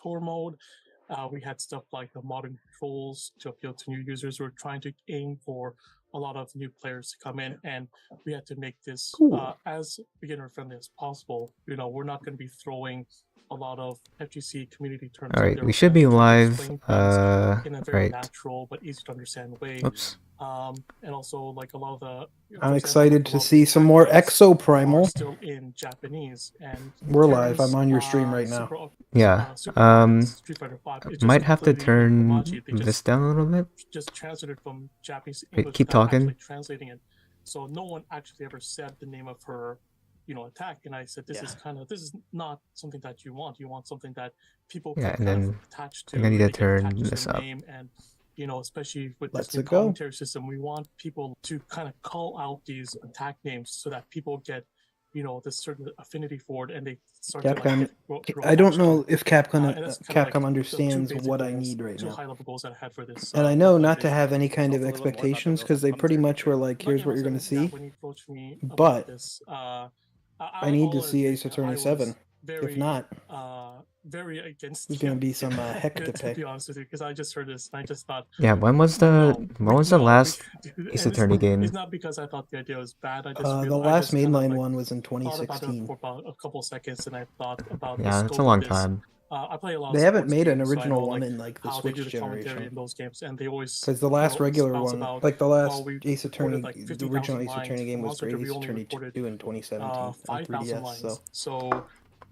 tour mode. We had stuff like the modern controls to appeal to new users. We're trying to aim for a lot of new players to come in, and we had to make this as beginner friendly as possible. We're not going to be throwing a lot of FGC community terms. Alright, we should be live. In a very right. natural but easy to understand way. Oops. And also, like a lot of the. I'm excited to see some more Exo Primal. Still in Japanese, and we're live. I'm on your stream right now. Yeah. Might have to turn this down a little bit. Just translated from Japanese Wait, English keep talking. translating it, so no one actually ever said the name of her, attack. And I said, this is not something that you want. You want something that people can and then attach to. I need to turn this up. Name and especially with Let's this new go. commentary system, we want people to kind of call out these attack names so that people get, this certain affinity for it, and they start Capcom. to grow I don't know if Capcom Capcom understands what I need right now. high-level goals that I had for this, and I know not to have any kind of expectations because they pretty much were like, here's what you're going to see. But I need to see Ace Attorney 7. If not, very against. There's going to be some heck to pay. To be honest with you, because I just heard this and I just thought. Yeah, when was the last Ace Attorney game? It's not because I thought the idea was bad. I just the last mainline one was in 2016. Thought about it for about a couple seconds, and I thought about. Yeah, it's a long time. I play a lot. They of haven't made an games, original so one like in like the how Switch they do the generation. In those games, and they always because the last regular one, like the last Ace Attorney, like the original Ace Attorney game was for Ace Attorney 2 in 2017 on 3DS. So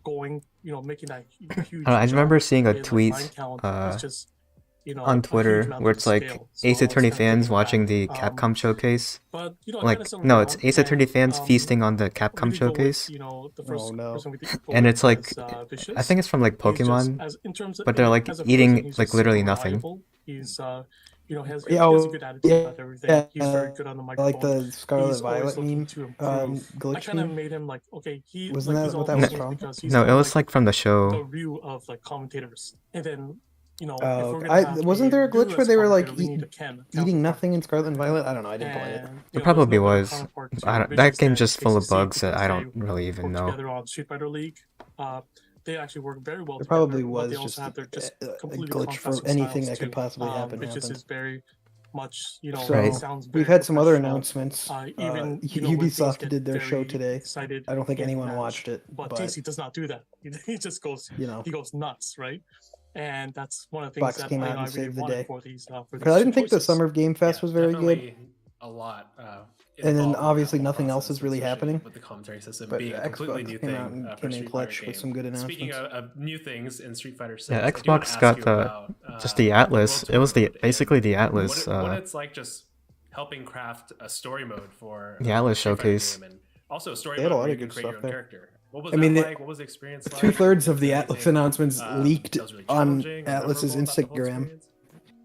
going, making that huge. I remember seeing a tweet just, on Twitter where it's like Ace Attorney fans watching the Capcom showcase. But, like, no, it's Ace Attorney fans feasting on the Capcom showcase. Oh, no. And it's like, I think it's from like Pokemon, but they're like eating like literally nothing. He's he has a good attitude about everything. He's very good on the microphone. Like the Scarlet Violet meme, glitch I kind of made him like, okay, wasn't that what that was from? No, it was like from the show. The view of like commentators, and then wasn't there a glitch where they were like eating nothing in Scarlet and Violet? I don't know. I didn't play it. It probably was. That game's just full of bugs that I don't really even know. Together on Street Fighter League. They actually work very well. There probably was just a glitch for anything that could possibly happen. Which is very much, so sounds we've had some other announcements. Even Ubisoft did their show today. Excited I don't think anyone watched it, but TC does not do that. He just goes, he goes nuts, right? And that's one of the things that came out and saved the day. Because I didn't think the Summer Game Fest was very good. A lot. And then obviously nothing else is really happening. With the commentary system but being a completely new thing came in clutch with some good announcements. Speaking of new things in Street Fighter 6, yeah, Xbox got just the Atlas. It was basically the Atlas. What it's like just helping craft a story mode for the Atlas showcase. And also a story they had mode a lot where of you good can create stuff your own there. character. What was that like? What was the experience like? 2/3 of the Atlas announcements leaked really on Atlas's Instagram.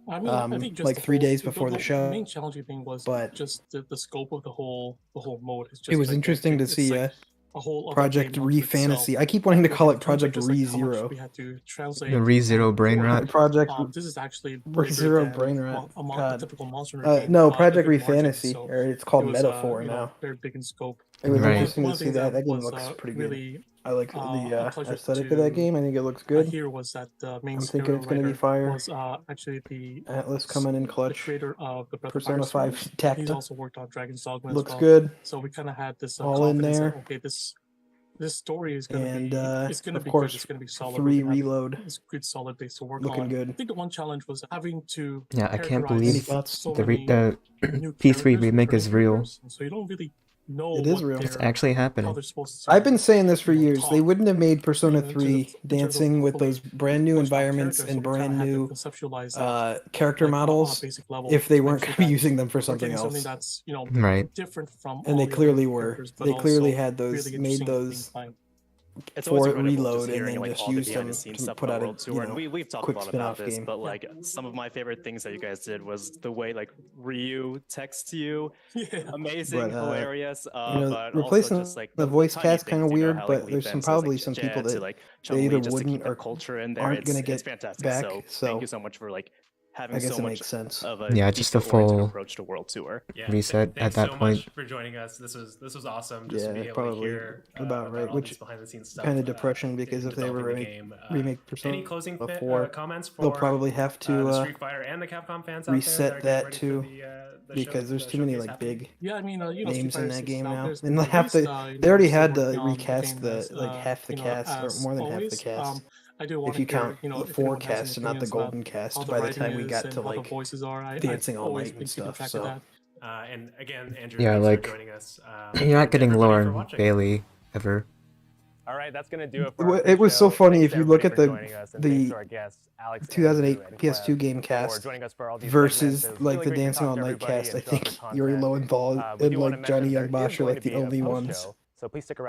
I mean, I think just like 3 days before the show. The main challenging thing was just the scope of the whole mode. It's just it was interesting to see a whole Project Re Fantasy. I keep wanting to call it Project Re Zero. We had to translate the Re Zero Brain Rot. Project this is actually Re Zero Brain Rot. Typical monster no, Project Re Fantasy, or it's called Metaphor now. Very big in scope. It was interesting to see that. That game looks pretty good. I like the aesthetic of that game. I think it looks good. Here was that the main I'm thinking it's going to be fire. Was actually the Atlas coming in clutch. The creator of the Persona 5 Tacta. He's also worked on Dragon's Dogma. Looks good. So we kind of had this all in there. That, okay, this story is going to be. It's going to be course, good. It's going to be solid. 3 Reload. It's a good solid base to work Looking on. good. I think the one challenge was having to. Yeah, I can't believe so the P3 remake is real. So you don't really. No, it is real. It's actually happening. I've been saying this for years. They wouldn't have made Persona 3 dancing with those brand new environments and brand new character models if they weren't going to be using them for something else. That's, right. Different from and they clearly were. They clearly had those, made those for Reload and then just used them to put out a we've talked a lot about this, but like some of my favorite things that you guys did was the way like Ryu texts you, amazing, hilarious. But replacing also just, like, the voice cast kind of weird, how, but like, there's Lee probably Ben's, some like, people Jet that like they either just to wouldn't keep their or culture in there. aren't going to get fantastic. back. So so thank you so much for like having so much sense of a just a full approach to World Tour. Reset at that point. Thanks so much for joining us. This was awesome. Just to be able probably to hear about right. all Which these behind the scenes stuff. Kind of depression because if they were remake Persona any closing 4, comments for they'll probably have to the Street Fighter and the Capcom fans reset out there that too, because there's too many like big names in that game now, and they already had to recast half the cast or more than half the cast. If you count the 4 cast and not the golden cast, by the time we got to like Dancing All Night and stuff. So. And again, Andrew, thanks for joining us. You're not getting Lauren Bailey ever. All right, that's gonna do it for It was so funny Thanks if you look at the 2008 PS2 game cast versus like the Dancing All Night cast. I think Yuri Lowenthal and like Johnny Young Bosch are like the only ones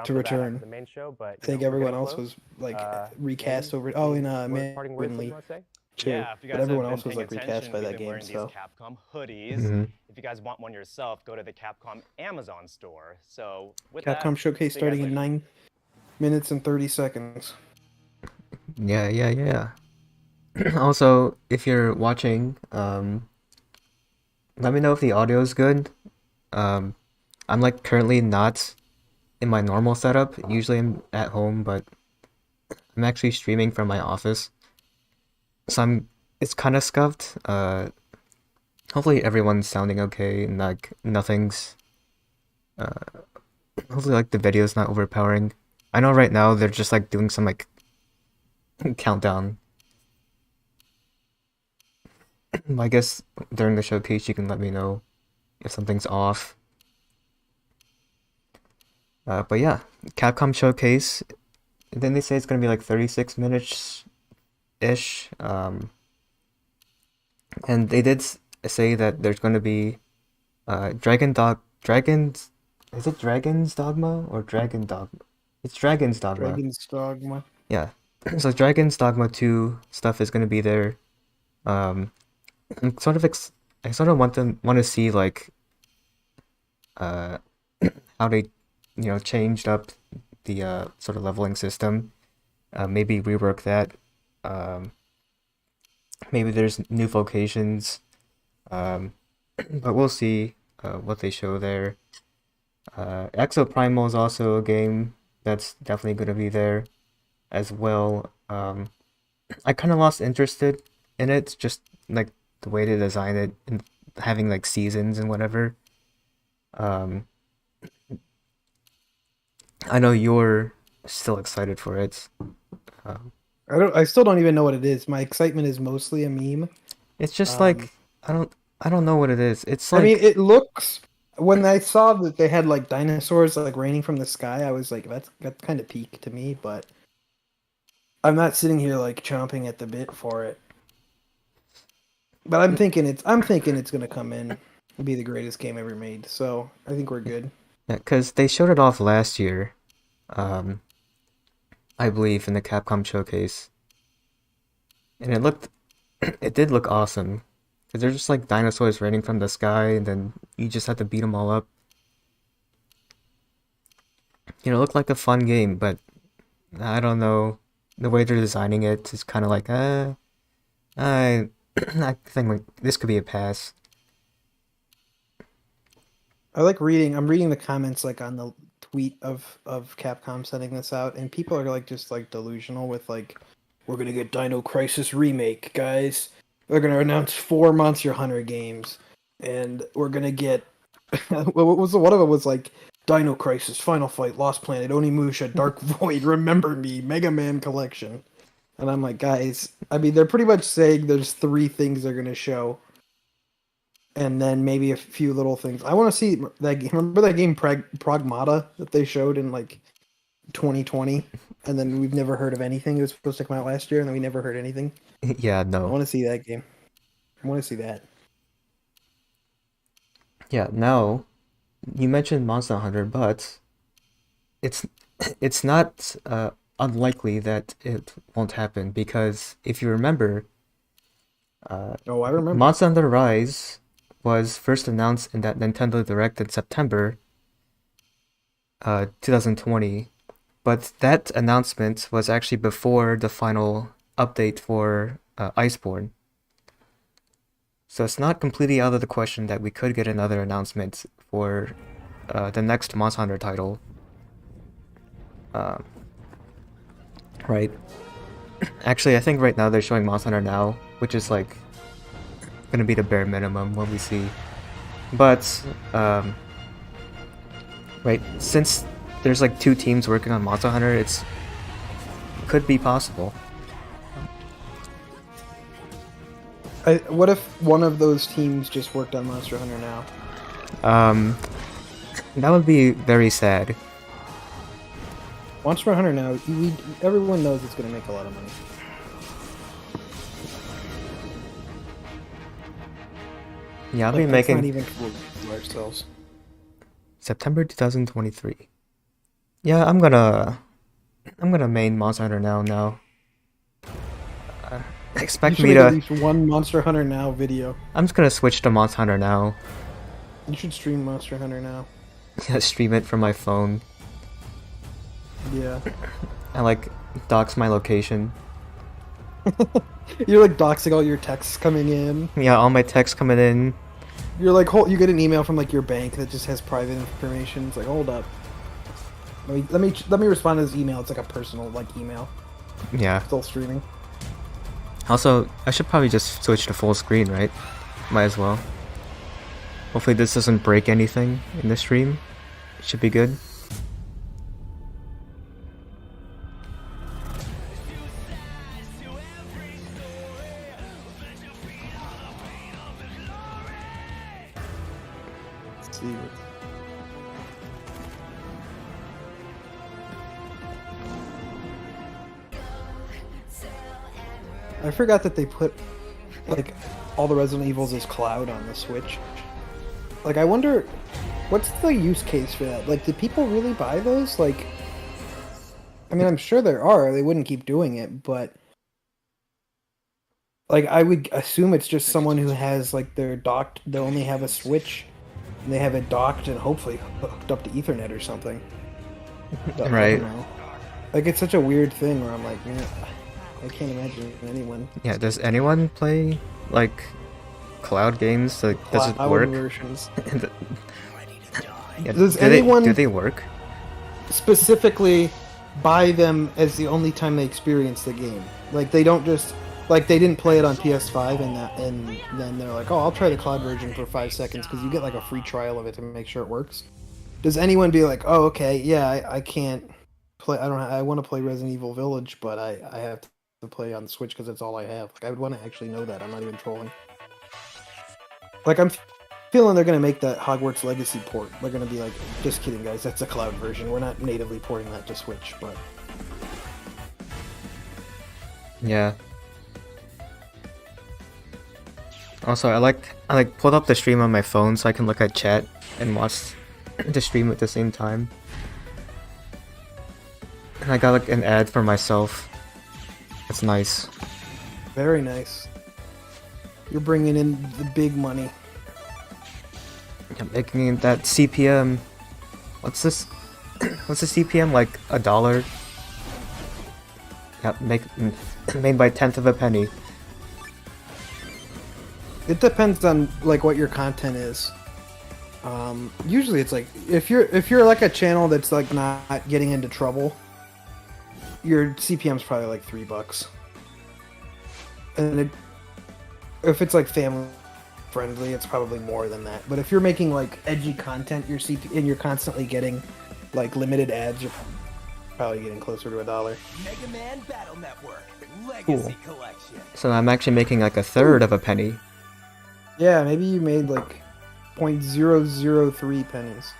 to return. the main show, but I think everyone else was like recast over. Oh, in Manly too. Yeah, if you guys but everyone have else been was like paying recast attention, by we've that been game. wearing So these Capcom hoodies. If you guys want one yourself, go to the Capcom Amazon store. So with Capcom that, showcase starting in 9 minutes and 30 seconds. Yeah. Also, if you're watching, let me know if the audio is good. I'm like currently not in my normal setup. Usually I'm at home, but I'm actually streaming from my office. So it's kind of scuffed. Hopefully everyone's sounding okay and like nothing's hopefully like the video's not overpowering. I know right now they're just like doing some like countdown. I guess during the showcase you can let me know if something's off. But yeah, Capcom showcase. Then they say it's gonna be like 36 minutes ish. And they did say that there's gonna be Dragon's is it Dragon's Dogma or Dragon Dogma? It's Dragon's Dogma. Dragon's Dogma. Yeah. So Dragon's Dogma 2 stuff is gonna be there. I'm sort of I sort of want to see like how they changed up the sort of leveling system. Maybe rework that. Maybe there's new vocations. But we'll see what they show there. Exoprimal is also a game that's definitely going to be there as well. I kind of lost interest in it, just like the way they design it and having like seasons and whatever. I know you're still excited for it. I still don't even know what it is. My excitement is mostly a meme. It's just like I don't know what it is. It's like, I mean, it looks. When I saw that they had like dinosaurs like raining from the sky, I was like, that's kind of peak to me. But I'm not sitting here like chomping at the bit for it. But I'm thinking it's gonna come in and be the greatest game ever made. So I think we're good. Yeah, because they showed it off last year, I believe, in the Capcom showcase, and it did look awesome. Because they're just like dinosaurs raining from the sky, and then you just have to beat them all up. It looked like a fun game, but I don't know. The way they're designing it is kind of like, I think like this could be a pass. I'm reading the comments like on the tweet of Capcom sending this out, and people are like just like delusional with like, we're gonna get Dino Crisis Remake, guys. They're gonna announce 4 Monster Hunter games, and we're gonna get what was one of them was like Dino Crisis, Final Fight, Lost Planet, Onimusha, Dark Void, Remember Me, Mega Man Collection, and I'm like, guys, I mean, they're pretty much saying there's 3 things they're gonna show. And then maybe a few little things. I want to see that game. Remember that game Pragmata that they showed in like 2020, and then we've never heard of anything. It was supposed to come out last year, and then we never heard anything. Yeah, no. I want to see that game. I want to see that. Yeah, now you mentioned Monster Hunter, but it's not unlikely that it won't happen, because if you remember, I remember. Monster Hunter Rise was first announced in that Nintendo Direct in September 2020, but that announcement was actually before the final update for Iceborne. So it's not completely out of the question that we could get another announcement for the next Monster Hunter title. Right. Actually, I think right now they're showing Monster Hunter Now, which is like gonna be the bare minimum what we see. But right, since there's like 2 teams working on Monster Hunter, it could be possible. What if one of those teams just worked on Monster Hunter Now? That would be very sad. Monster Hunter Now, everyone knows it's going to make a lot of money. Yeah, I'll be making... not even cool to ourselves. September 2023. Yeah, I'm gonna main Monster Hunter now. Expect me to at least one Monster Hunter Now video. I'm just gonna switch to Monster Hunter Now. You should stream Monster Hunter Now. Yeah, stream it from my phone. Yeah. I like dox my location. You're like doxing all your texts coming in. Yeah, all my texts coming in. You're like, you get an email from like your bank that just has private information. It's like, hold up. Let me respond to this email. It's like a personal like email. Yeah. Still streaming. Also, I should probably just switch to full screen, right? Might as well. Hopefully this doesn't break anything in the stream. It should be good. Let's see. I forgot that they put like all the Resident Evils as cloud on the Switch. Like, I wonder what's the use case for that? Like, do people really buy those? Like, I mean, I'm sure there are. They wouldn't keep doing it, but like, I would assume it's just someone who has like their docked. They only have a Switch, and they have it docked and hopefully hooked up to Ethernet or something. Right. I don't know. Like, it's such a weird thing where I'm like, man, I can't imagine anyone. Yeah, does anyone play like cloud games? Like, does it work? Versions. Yeah, Does anyone do they work? specifically buy them as the only time they experience the game? Like, they don't just like they didn't play it on PS5 and then they're like, oh, I'll try the cloud version for 5 seconds because you get like a free trial of it to make sure it works. Does anyone be like, oh, okay, yeah, I can't play. I want to play Resident Evil Village, but I have to play on the Switch because that's all I have. Like, I would want to actually know that. I'm not even trolling. Like, I'm feeling they're going to make that Hogwarts Legacy port. They're going to be like, just kidding, guys. That's a cloud version. We're not natively porting that to Switch, but... Yeah. Also, I like pulled up the stream on my phone so I can look at chat and watch the stream at the same time. And I got like an ad for myself. That's nice. Very nice. You're bringing in the big money. I'm making that CPM. What's this? What's the CPM? Like $1? Yeah, made by 1/10 of a penny. It depends on like what your content is. Usually it's like if you're like a channel that's like not getting into trouble, your CPM's probably like $3. And if it's like family friendly, it's probably more than that. But if you're making like edgy content, and you're constantly getting like limited ads, you're probably getting closer to $1. Mega Man Battle Network Cool. Legacy Collection. So I'm actually making like 1/3 of a penny. Yeah, maybe you made like 0.003 pennies.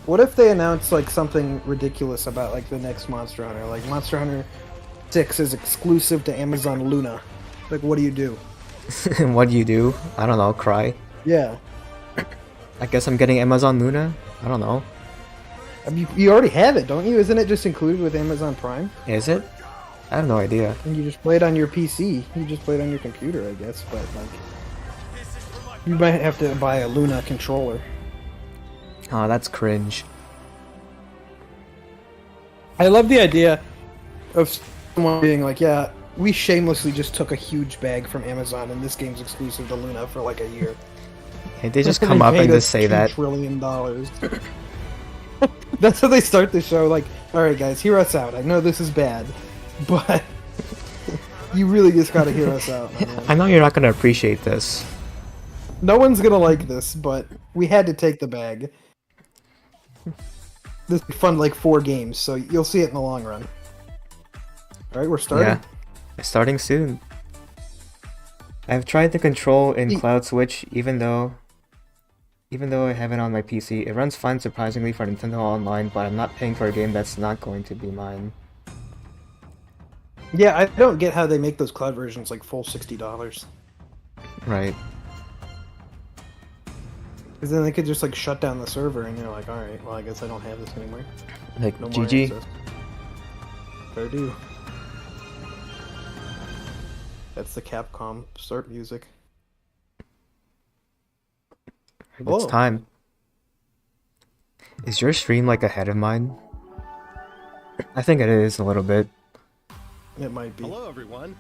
What if they announce like something ridiculous about like the next Monster Hunter? Like Monster Hunter 6 is exclusive to Amazon Luna. Like, what do you do? What do you do? I don't know, cry. Yeah. I guess I'm getting Amazon Luna? I don't know. I mean, you already have it, don't you? Isn't it just included with Amazon Prime? Is it? I have no idea. And you just play it on your PC. You just play it on your computer, I guess, but like... You might have to buy a Luna controller. Oh, that's cringe. I love the idea of someone being like, yeah, we shamelessly just took a huge bag from Amazon and this game's exclusive to Luna for like a year. Hey, they just come up and just say that. $2 trillion. That's how they start the show. Like, all right, guys, hear us out. I know this is bad, but you really just gotta hear us out. Man. I know you're not gonna appreciate this. No one's gonna like this, but we had to take the bag. This will fund like 4 games, so you'll see it in the long run. All right, we're starting. Yeah, starting soon. I've tried the control in Cloud Switch, even though I have it on my PC. It runs fine, surprisingly, for Nintendo Online, but I'm not paying for a game that's not going to be mine. Yeah, I don't get how they make those cloud versions like full $60. Right. Because then they could just like shut down the server, and you're like, all right, well, I guess I don't have this anymore. Like, no more GG. access. Fair do. That's the Capcom start music. It's time. Is your stream like ahead of mine? I think it is a little bit. It might be. Hello, everyone.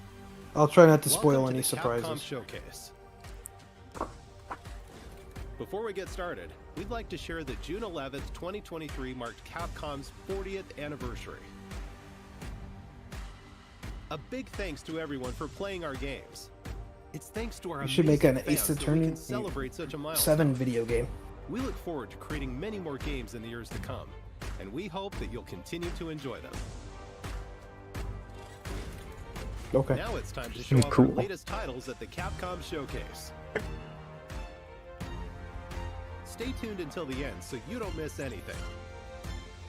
I'll try not to spoil Welcome any to the surprises. Capcom Showcase. Before we get started, we'd like to share that June 11th, 2023 marked Capcom's 40th anniversary. A big thanks to everyone for playing our games. It's thanks to our You should make an amazing Ace fans that we Attorney can celebrate such a milestone. 7 video game. We look forward to creating many more games in the years to come, and we hope that you'll continue to enjoy them. Okay. Now it's time to show off our latest titles at the Capcom Showcase. Stay tuned until the end so you don't miss anything.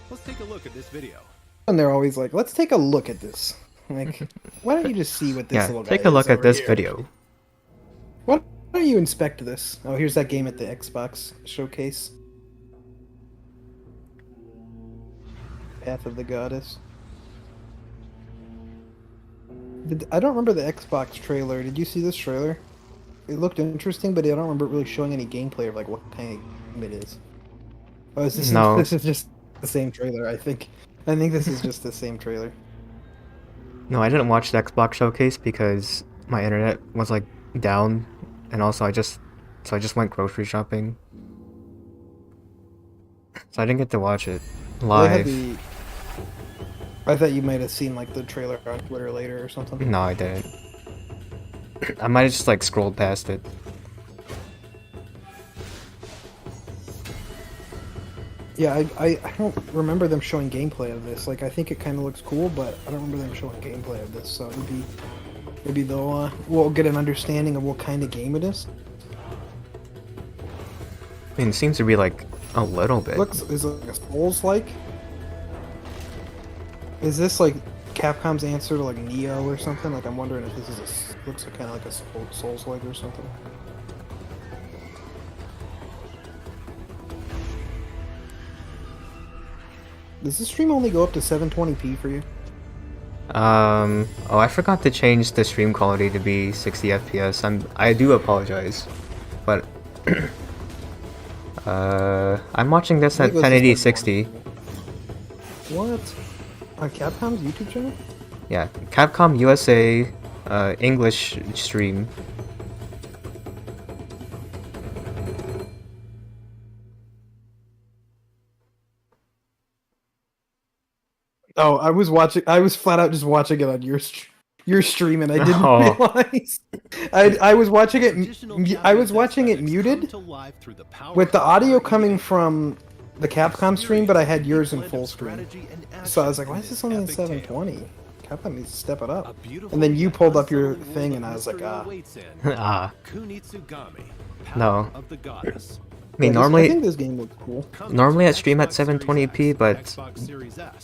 Let's take a look at this video. And they're always like, let's take a look at this. Like, why don't you just see what this little guy take a look is at over this here? video. Why don't you inspect this? Oh, here's that game at the Xbox Showcase. Path of the Goddess. I don't remember the Xbox trailer. Did you see this trailer? It looked interesting, but I don't remember really showing any gameplay of like what kind of game it is. Oh, is this No. This is just the same trailer. I think this is just the same trailer. No, I didn't watch the Xbox Showcase because my internet was like down, and also I just went grocery shopping, so I didn't get to watch it live. I thought you might have seen like the trailer on Twitter later or something. No, I didn't. I might have just like scrolled past it. Yeah, I don't remember them showing gameplay of this. Like, I think it kind of looks cool, but I don't remember them showing gameplay of this. So maybe they'll we'll get an understanding of what kind of game it is. I mean, it seems to be like a little bit. Is it like a Souls-like? Is this like Capcom's answer to like Neo or something? Like, I'm wondering if this is looks kind of like a Souls-like or something. Does this stream only go up to 720p for you? Oh, I forgot to change the stream quality to be 60 FPS. I do apologize, but I'm watching this at 1080 60. What? On Capcom's YouTube channel? Yeah, Capcom USA English stream. Oh, I was flat out just watching it on your stream, and I didn't realize. I was watching it muted with the audio coming from the Capcom stream, but I had yours in full screen. So I was like, why is this only in 720? Capcom needs to step it up. And then you pulled up your thing, and I was like, No. I mean, normally, I think this game looks cool. Normally I stream at 720p, but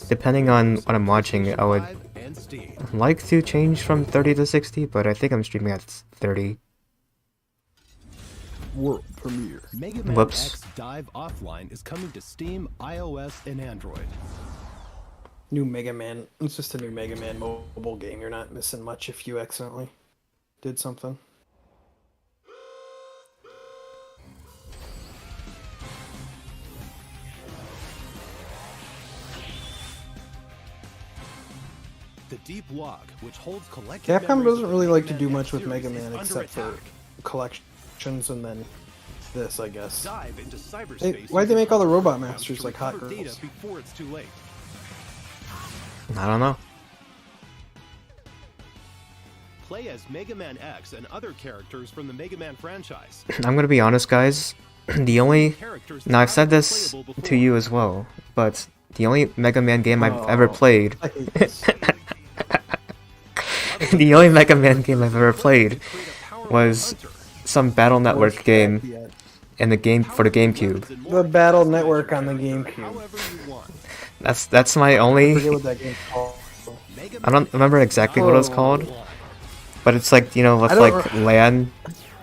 depending on what I'm watching, I would like to change from 30 to 60, but I think I'm streaming at 30. World premiere. Mega Man Whoops. X Dive Offline is coming to Steam, iOS, and Android. New Mega Man. It's just a new Mega Man mobile game. You're not missing much if you accidentally did something. The deep log, which holds collected Capcom doesn't really like to do much with Mega Man except for collections and then this, I guess. Dive into cyberspace. Hey, why'd they make all the Robot Masters like hot data girls? before it's too late. I don't know. Play as Mega Man X and other characters from the Mega Man franchise. I'm gonna be honest, guys. The only... Now, I've said this to you as well, but the only Mega Man game I've ever played... I hate this. The only Mega Man game I've ever played was some Battle Network game in the game for the GameCube. The Battle Network on the GameCube. That's my only... I forget what that game's called. I don't remember exactly what it was called, but it's like, you know, with like LAN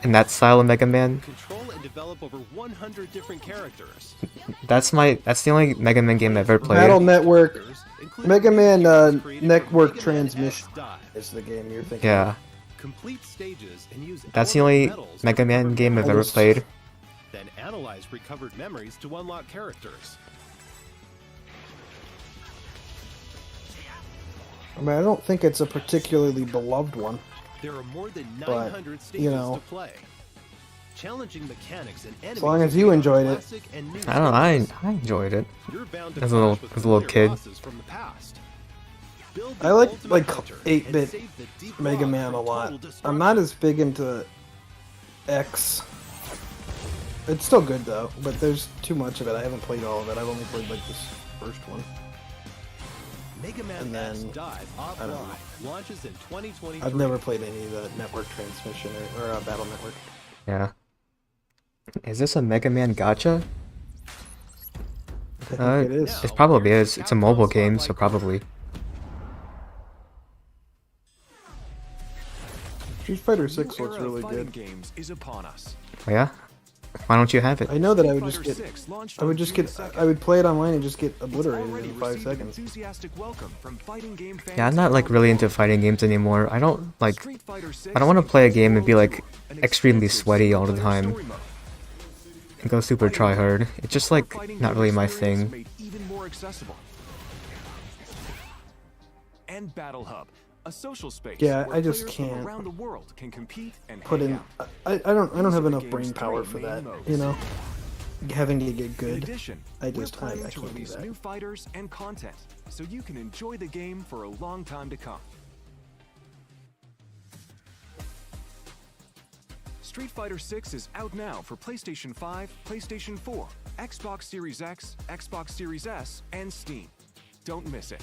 and that style of Mega Man. Control and develop over 100 different characters. That's the only Mega Man game I've ever played. Battle Network, Mega Man Network Transmission is the game you're thinking. Yeah. Complete stages and use That's the only Mega Man game I've ever played. Then analyze recovered memories to unlock characters. I mean, I don't think it's a particularly beloved one. There are more than But, 900 stages you know, to play. Challenging mechanics and enemies. as long as you enjoyed it. I don't know, I enjoyed it. You're bound to As a little kid. from the past. Build I the like ultimate hunter and 8-bit save the deep Mega log Man a from lot. total destruction. I'm not as big into X. It's still good though, but there's too much of it. I haven't played all of it. I've only played like this first one. Mega Man and X then, Dive I don't know. Offline launches in 2023. I've never played any of the Network Transmission or Battle Network. Yeah. Is this a Mega Man gacha? I think it is. It probably is. It's a mobile game, so probably. Street Fighter 6 looks really good. Games is upon us. Oh yeah? Why don't you have it? I know that I would play it online and just get obliterated in 5 seconds. Yeah, I'm not like really into fighting games anymore. I don't want to play a game and be like extremely sweaty all the time and go super try hard. It's just like not really my thing. And Battle Hub, a social space. Yeah, where I just players from can't around the world can compete and put hang in. out. I don't have enough Game's brain power three for main that. modes. You know, having to get In good. addition, I we're just planning I to can't do release that. new fighters and content, so you can enjoy the game for a long time to come. Street Fighter 6 is out now for PlayStation 5, PlayStation 4, Xbox Series X, Xbox Series S, and Steam. Don't miss it.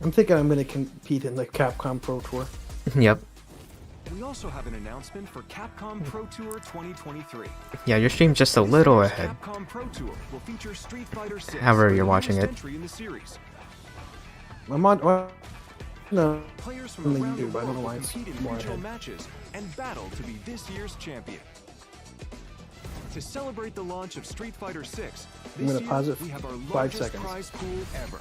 I'm thinking I'm going to compete in the Capcom Pro Tour. Yep. We also have an announcement for Capcom Pro Tour 2023. Yeah, your stream's just a little ahead. Capcom Pro Tour will feature Street Fighter 6. However you're the watching newest it. entry in the series. I'm on. No, Players on from the around the YouTube. I don't world know will why it's compete in more regional ahead. matches and battle to be this year's champion. To celebrate the launch of Street Fighter 6, I'm this gonna pause year it we have our 5 largest seconds. prize pool ever.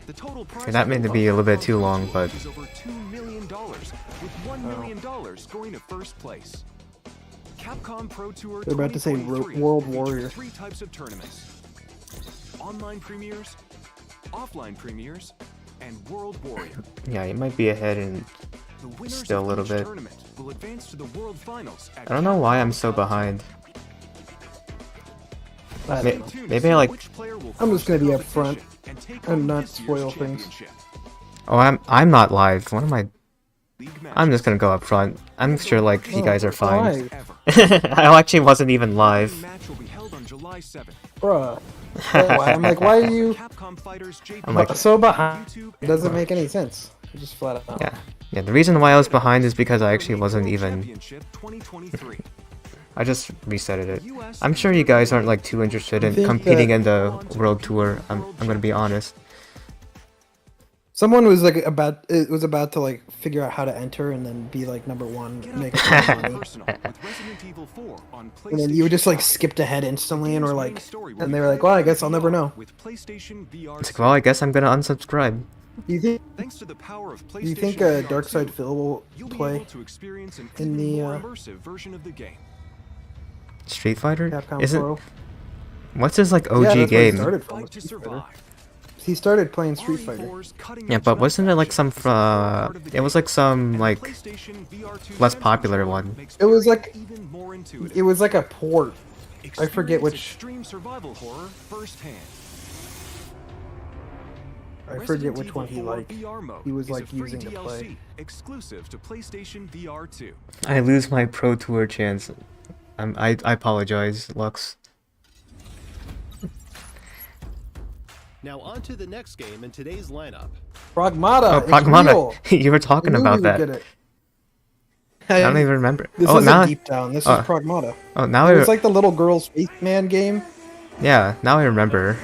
The total prize that may pool be a of little bit Capcom too Pro long, Tour but- is over $2 million, with $1 million going to first place. Capcom Pro Tour They're about to say 2023 World features Warrior. 3 types of tournaments: online premieres, offline premieres, and World Warrior. Yeah, you might be ahead in The winners still a of little each bit. tournament will advance to the World Finals at I don't know why I'm Capcom so Cup. behind. I May- don't know. Stay tuned maybe to I see like- which player will I'm just force gonna the be up front competition and take and home not this year's spoil things. championship. Oh, I'm not live. What am I? League I'm just matches. gonna go up front. I'm sure like you guys are fine. Ever. I actually wasn't even The live. match will be held on July 7th. Bruh. I'm like, why are you Capcom Fighters I'm like- so behind? YouTube It doesn't make any sense. You're just flat out. Yeah. Yeah, the reason why I was behind is because I actually wasn't even... Championship 2023. I just resetted it. US I'm sure you guys aren't like too interested in I think competing that- in the World Tour. I'm gonna be honest. Someone was like about to like figure out how to enter and then be like number one, Get make up a ton of close and money. personal with Resident Evil 4 on And then you just PlayStation like 5. skipped ahead instantly and were Game's like, main story will and be they were like, played well, I guess I'll never know. with PlayStation VR It's like, well, I guess I'm gonna unsubscribe. Do you think? Thanks to the power of Do you think PlayStation VR Dark 2, Side Phil will you'll be play able to experience an in even the, more immersive version of the game. Street Fighter? Capcom Isn't Pro? what's his like Yeah, OG that's where it game? started from. Fight to was Street Fighter. survive. He started playing Street Fighter. Yeah, but wasn't it like some it was like some like less popular one. It was like a port. I forget which. Extreme survival horror firsthand. I forget which one he liked. He was like using to play. Exclusive to PlayStation VR 2. I lose my Pro Tour chance. I apologize, Lux. Now on to the next game in today's lineup. Pragmata. Oh, Pragmata. You were talking about that. I don't even remember. This is a deep down. This is Pragmata. Oh, now it was like the little girl spaceman game. Yeah, now I remember.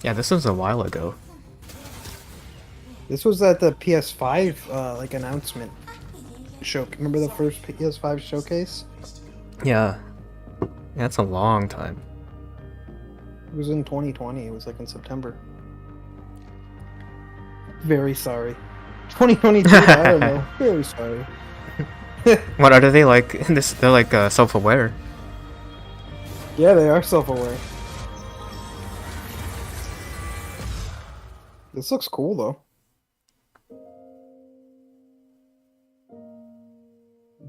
Yeah, this was a while ago. This was at the PS5 like announcement show. Remember the first PS5 showcase? Yeah. That's a long time. It was in 2020. It was like in September. Very sorry. 2022. I don't know. Very sorry. What are they like? They're like self-aware. Yeah, they are self-aware. This looks cool though.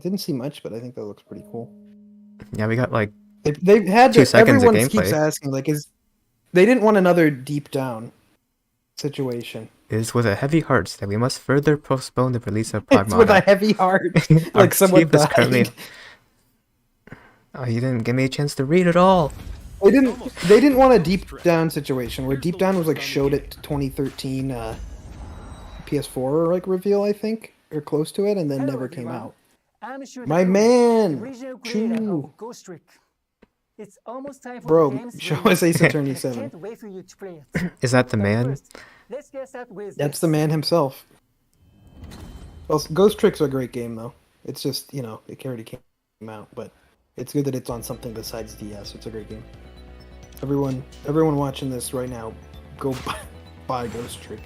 Didn't see much, but I think that looks pretty cool. Yeah, we got like they've had 2 seconds of everyone gameplay. keeps asking like, they didn't want another deep down situation. It is with a heavy heart that we must further postpone the release of Pragmata. It's with a heavy heart, like someone died. Currently... Oh, you didn't give me a chance to read it all. They didn't want a deep down situation where deep down was like showed at 2013 PS4 like reveal, I think, or close to it, and then never came out. My man, Chu. It's almost time for bro, show us Ace Attorney 7. Is that the man? That's the man himself. Well, Ghost Trick's a great game though. It's just, you know, it already came out, but it's good that it's on something besides DS. It's a great game. Everyone watching this right now, go buy Ghost Trick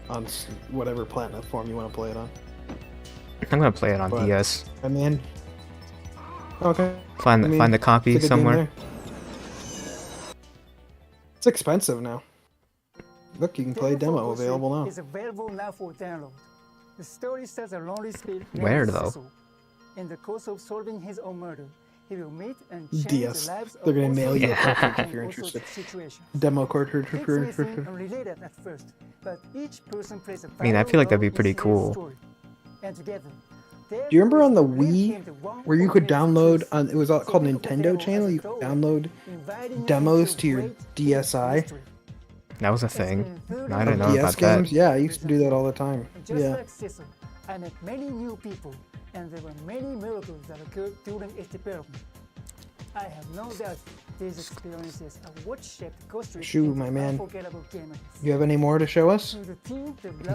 on whatever platform you want to play it on. I'm gonna play it on DS. I mean, okay. Find the copy somewhere. It's expensive now. Look, you can play demo available now. Is available now for download. The story says a lonely spirit Where though? In the course of solving his own murder, he will meet and change DS. the lives They're gonna mail you a cartridge if you're interested. Demo cartridge. Unrelated at first, but each person plays a I mean, I feel like that'd be pretty cool. And together, do you remember on the Wii where you could download it was called Nintendo Channel? You could download demos to your DSi. That was a thing. I didn't know DS about games? that. Yeah, I used to do that all the time. Yeah. Like Cecil, I met many new people, and there were many miracles that occurred during its development. I have no doubt these experiences are what shaped Ghost Trick Shoo, my man. unforgettable game. You have any more to show us?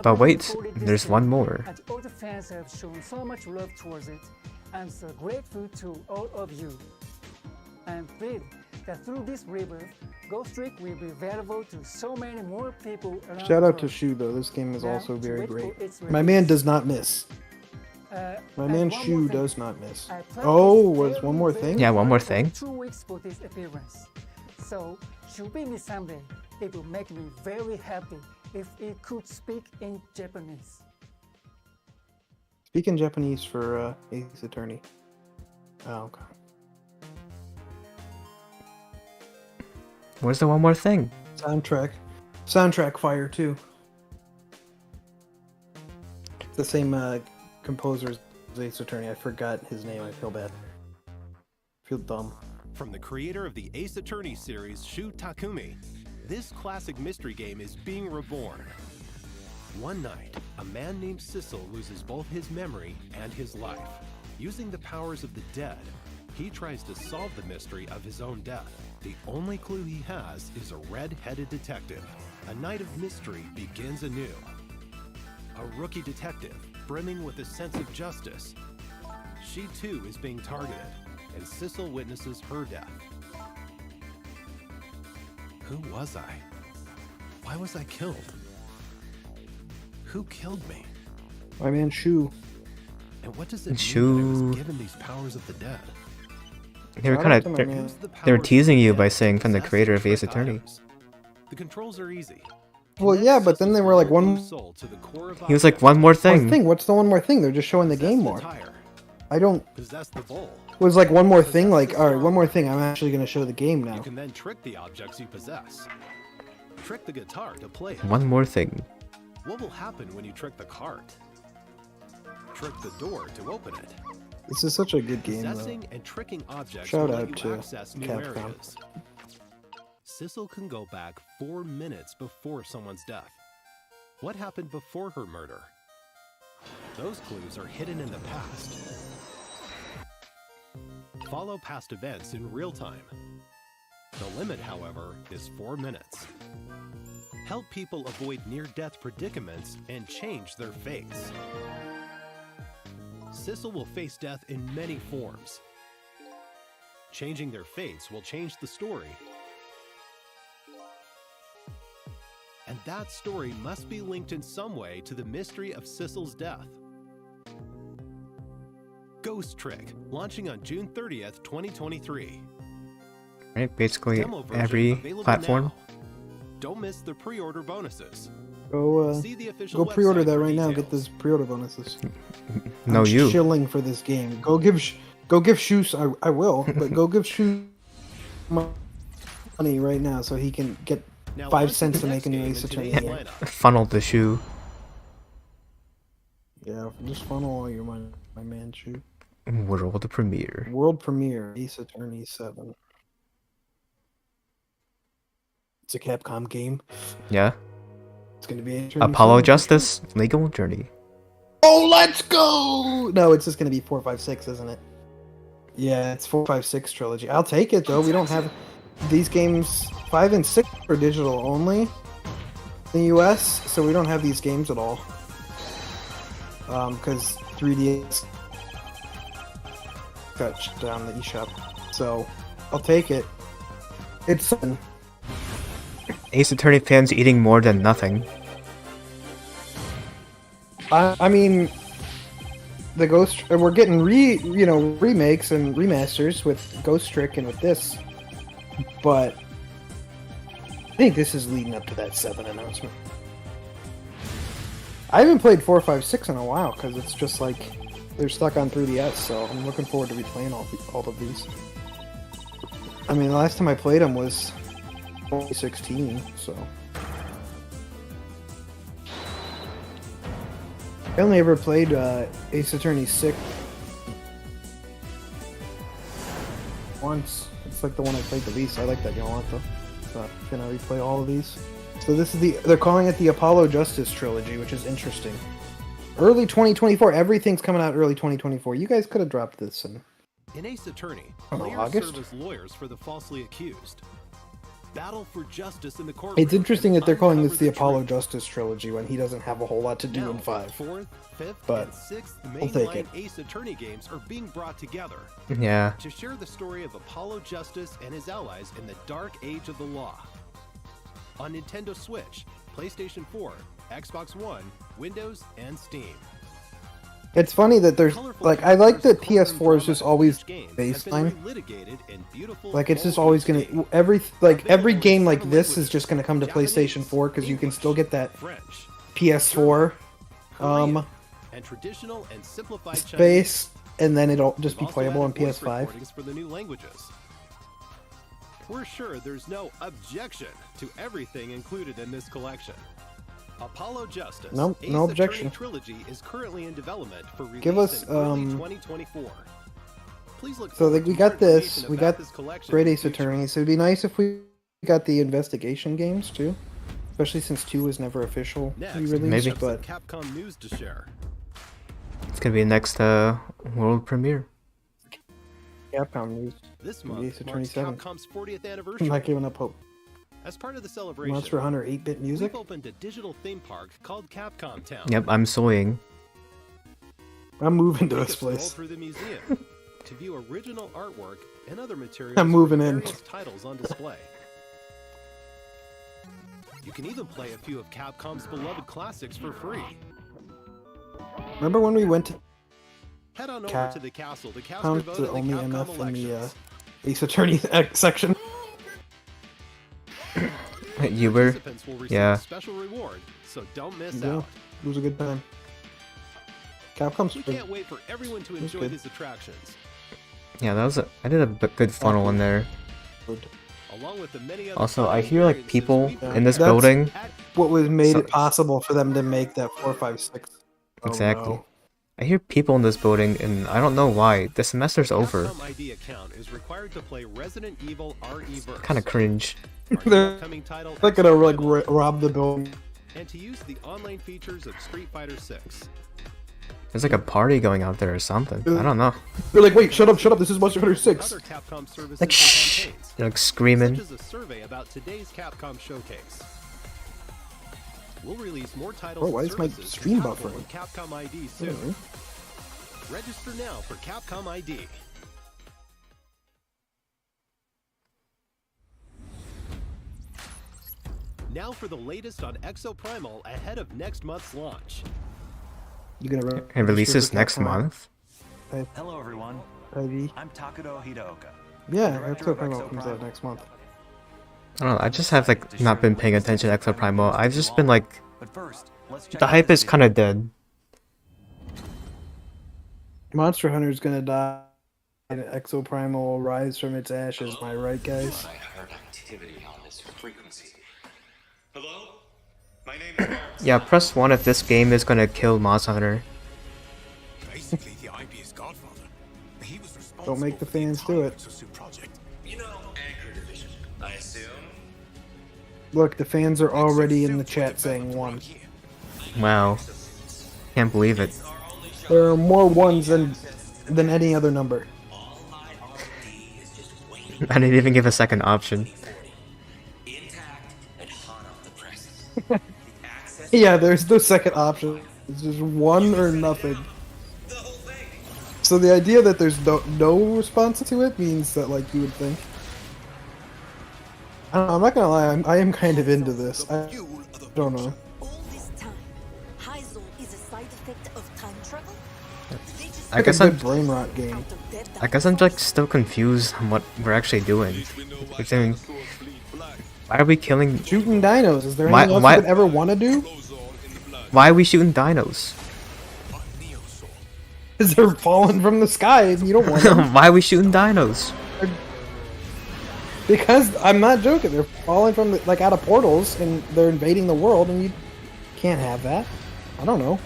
But wait, there's one more. And all the fans have shown so much love towards it. I'm so grateful to all of you. I'm thrilled that through this rebirth, Ghost Trick will be available to so many more people around Shout out the to Shu though, this game is also very great. release. My man does not miss. My man and one Shu more thing. does not miss. I practiced Oh, was very, one more very thing? Yeah, one more hard thing. for 2 weeks for this appearance. So, should be me someday. It will make me very happy if it could speak in Japanese. Speak in Japanese for Ace Attorney. Oh, okay. Where's the one more thing? Soundtrack fire too. It's the same composer as Ace Attorney. I forgot his name. I feel bad. I feel dumb. From the creator of the Ace Attorney series, Shu Takumi, this classic mystery game is being reborn. One night, a man named Cecil loses both his memory and his life. Using the powers of the dead, he tries to solve the mystery of his own death. The only clue he has is a red-headed detective. A night of mystery begins anew. A rookie detective, brimming with a sense of justice. She too is being targeted, and Cecil witnesses her death. Who was I? Why was I killed? Who killed me? My man Shu. But what does it mean that I was given these powers of the dead? They were teasing you by saying from the creator of Ace Attorney. The controls are easy. Well, yeah, but then they were like He was like, one more thing. What's the one more thing? They're just showing the game more. I don't. It was like one more thing. Like, all right, one more thing. I'm actually going to show the game now. You can then trick the objects you possess. Trick the guitar to play it. One more thing. What will happen when you trick the cart? Trick the door to open it. This is such a good game, Possessing and tricking objects Shout will out let you to access new Capcom. areas. Sissel can go back 4 minutes before someone's death. What happened before her murder? Those clues are hidden in the past. Follow past events in real time. The limit, however, is 4 minutes. Help people avoid near-death predicaments and change their fates. Sissel will face death in many forms. Changing their fates will change the story. And that story must be linked in some way to the mystery of Sissel's death. Ghost Trick, launching on June 30th, 2023. Right, basically every platform. Now. Don't miss the pre-order bonuses. Go pre-order that right now. Get those pre-order bonuses. No, I'm you. Shilling for this game. Go give Shoes. I will, but go give Shoes money right now so he can get 5 cents to make a new Ace Attorney game. Funnel the shoe. Yeah, just funnel all your money, my man. Shoe. World premiere. World premiere. Ace Attorney 7. It's a Capcom game. Yeah. It's gonna be Apollo Justice Legal Journey. Oh, let's go! No, it's just gonna be 456, isn't it? Yeah, it's 456 trilogy. I'll take it though. We don't have these games. 5 and 6 are digital only in the US, so we don't have these games at all. Because 3DS got shut down the eShop. So I'll take it. It's fun. Ace Attorney fans eating more than nothing. I mean, the Ghost. We're getting remakes and remasters with Ghost Trick and with this, but I think this is leading up to that 7 announcement. I haven't played 4, 5, 6 in a while because it's just like they're stuck on 3DS. So I'm looking forward to replaying all of these. I mean, the last time I played them was 2016, so I only ever played Ace Attorney 6 once. It's like the one I played the least. I like that game a lot though. So I'm gonna replay all of these. So this is they're calling it the Apollo Justice trilogy, which is interesting. Early 2024. Everything's coming out early 2024. You guys could have dropped this in Ace Attorney, players serve as lawyers for the falsely accused. Battle for justice in the courtroom. It's interesting that they're calling this the Apollo Justice trilogy when he doesn't have a whole lot to do in 5. 4th, 5th, but and 6th I'll take it. Ace Attorney games are being brought together. Yeah. To share the story of Apollo Justice and his allies in the dark age of the law. On Nintendo Switch, PlayStation 4, Xbox One, Windows, and Steam. It's funny that there's like I like that PS4 is just always baseline. Like it's just always gonna every game like this is just gonna come to PlayStation 4 because you can still get that PS4 space, and then it'll just be playable on PS5. We're sure there's no objection to everything included in this collection. Apollo Justice. Nope, no objection. Trilogy is currently in development for release Give us in early 2024. Please look so we got this. We got this collection Great Ace Attorney. So it'd be nice if we got the investigation games too, especially since 2 was never official released. Maybe. But Capcom news to share. It's gonna be next world premiere. Capcom news. This month Ace Attorney 7. Capcom's 40th I'm anniversary. not giving up hope. As part of the celebration, Monster Hunter 8-bit music. we've opened a digital theme park called Capcom Town. Yep, I'm soying. I'm moving to Take this a stroll place. through the museum to view original artwork and other materials. I'm moving from in. various titles on display. You can even play a few of Capcom's beloved classics for free. Remember when we went to Head on over to the castle to cast your Capcom's vote the in the only Capcom MF in the elections. Ace Attorney section. You were, Participants will receive yeah. a special reward, so don't miss Yeah, out. it was a good time. Capcom's We can't wait for everyone to enjoy good. these attractions. Yeah, that was I did a good funnel in there. Along with the many other Also, fun I hear like experiences people we've in this That's- building. What was made So- it possible for them to make that 456? Exactly. Oh, no. I hear people in this building, and I don't know why. The semester's over. Capcom ID account is required to play Resident Evil RE-verse. Kind of cringe. They're upcoming title not gonna like rob the building. and to use the online features of Street Fighter 6. There's like a party going out there or something. I don't know. They're like, wait, shut up, this is Monster Hunter 6. Other Capcom services Like and shh. campaigns, They're like screaming. such as a survey about today's Capcom showcase. We'll release more titles Bro, why and is my services stream compatible buffering? with Capcom ID soon. Register now for Capcom ID. Now for the latest on Exoprimal ahead of next month's launch. You gonna It releases next month. Hello everyone, ID? I'm Takudo Hideoka. Yeah, Director of Exoprimal comes out Exoprimal. next month. I don't know. I just have like not been paying attention to Exo Primal. I've just been like, But first, let's check the out hype this is kind of dead. Monster Hunter's gonna die and Exoprimal will rise from its ashes, am I right, guys? I heard activity on this frequency. Hello? My name is Yeah, press 1 if this game is gonna kill Monster Hunter. Basically, the IP's godfather. He was responsible Don't make the for fans entire do it. Exosuit project. You know, Anchor Division, I assume? Look, the fans are already in the chat saying 1. Wow. Can't believe it. There are more 1s than any other number. I didn't even give a second option. Intact and hot off the presses. The access Yeah, there's no second option. It's just 1 or nothing. the whole thing. So the idea that there's no response to it means that, like, you would think. I don't know, I'm not gonna lie, I am kind of into this. I don't know. All this time, Heisel is a side effect of time travel? I guess a I'm good brain rot game. I guess I'm like still confused on what we're actually doing. We're doing. Why are we killing? Shooting dinos. Is there Why- anything else why- you could ever want to do? Why are we shooting dinos? Because they're falling from the sky and you don't want them. Why are we shooting dinos? Because I'm not joking. They're falling from the, like out of portals and they're invading the world, and you can't have that. I don't know.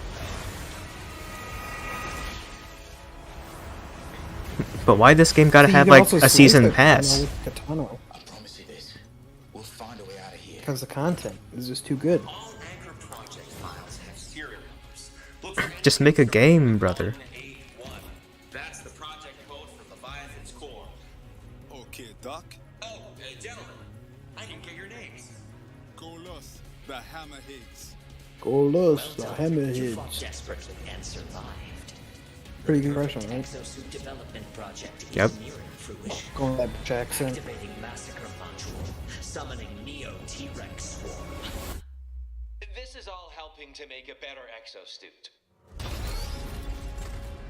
But why this game gotta See, you have can like also a slice season it, pass? with katana. I promise you this. We'll find a way out of here. Because the content is just too good. All Anchor project files have serial numbers. Look for Just make a game, brother. 81. That's the project code for Leviathan's core. Okay, Doc. Oh, gentlemen, I didn't get your names. Golos, the Hammerheads. Golos, the You fought hammerheads. desperately and survived. Pretty good impression, right? Exosuit development project is Yep. nearing fruition. Going back to Jackson. Activating massacre module, summoning Neo T-Rex swarm. This is all helping to make a better exosuit.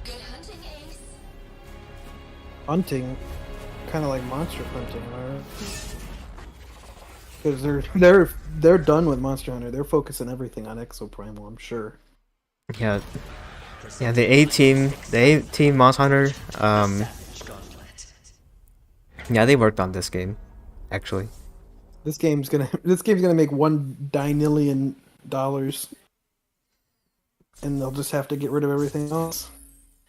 Good hunting, Ace. Hunting, kind of like monster hunting, right? Because they're done with Monster Hunter. They're focusing everything on Exoprimal, I'm sure. Yeah. Yeah, the A-Team Monster Hunter, yeah, they worked on this game, actually. This game's gonna make $1 dinillion, and they'll just have to get rid of everything else,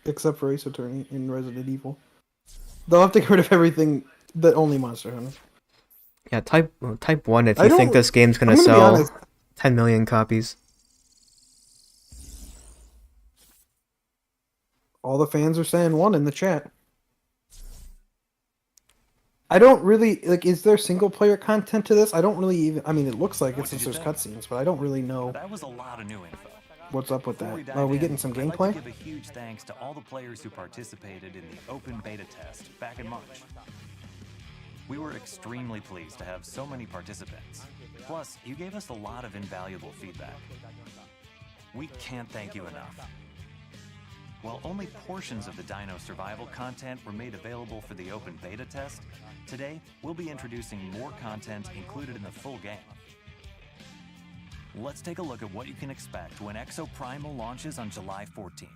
except for Ace Attorney and Resident Evil. They'll have to get rid of everything that only Monster Hunter. Yeah, type 1 if I you think don't- this game's gonna I'm gonna be sell honest. 10 million copies. All the fans are saying 1 in the chat. I don't really like. Is there single player content to this? I don't really even. I mean, it looks like it since there's cutscenes, but I don't really know That was a lot of new info. what's up with Before that. we dive Are we in, getting some I'd like gameplay? to give a huge thanks to all the players who participated in the open beta test back in March. We were extremely pleased to have so many participants. Plus, you gave us a lot of invaluable feedback. We can't thank you enough. While only portions of the Dino survival content were made available for the open beta test, today we'll be introducing more content included in the full game. Let's take a look at what you can expect when Exoprimal launches on July 14th.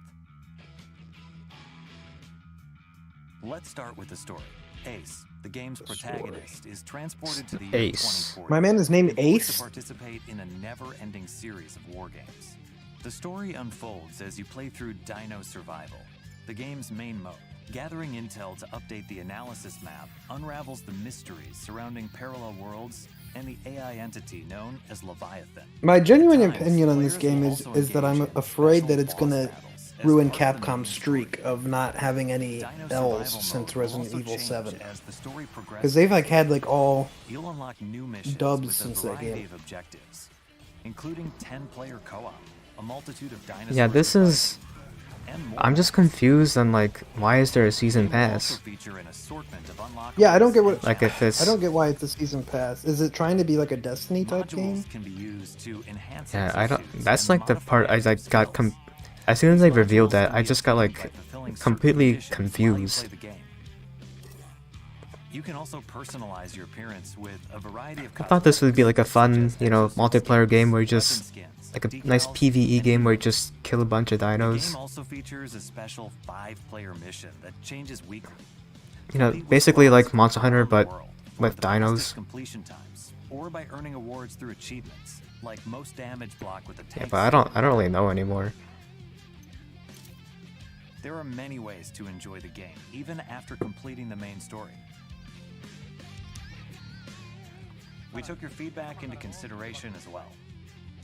Let's start with the story. Ace, the game's protagonist, is transported to the year 2040. My man is named Ace? To participate in a never-ending series of war games. The story unfolds as you play through Dino Survival, the game's main mode. Gathering intel to update the analysis map unravels the mysteries surrounding parallel worlds and the AI entity known as Leviathan. My genuine opinion on this game is that I'm afraid that it's gonna ruin Capcom's streak of not having any L's since Resident Evil 7. Because they've like had like all dubs since that game. Including 10-player co-op, a multitude of dinosaurs. Yeah, this is... I'm just confused on like, why is there a season pass? Yeah, I don't get what... Like if it's... I don't get why it's a season pass. Is it trying to be like a Destiny type game? Yeah, I don't... That's like the part I like got... As soon as they revealed that, I just got like completely confused. You can also personalize your appearance with a variety of I thought this would be like a fun, you know, multiplayer game where you just... like a nice PvE game where you just kill a bunch of dinos. The game also features a special 5-player mission that changes weekly. You know, basically like Monster Hunter, but with dinos. Completion times, or by earning awards through achievements, like most damage block with a tank. Yeah, but I don't really know anymore. There are many ways to enjoy the game, even after completing the main story. We took your feedback into consideration as well.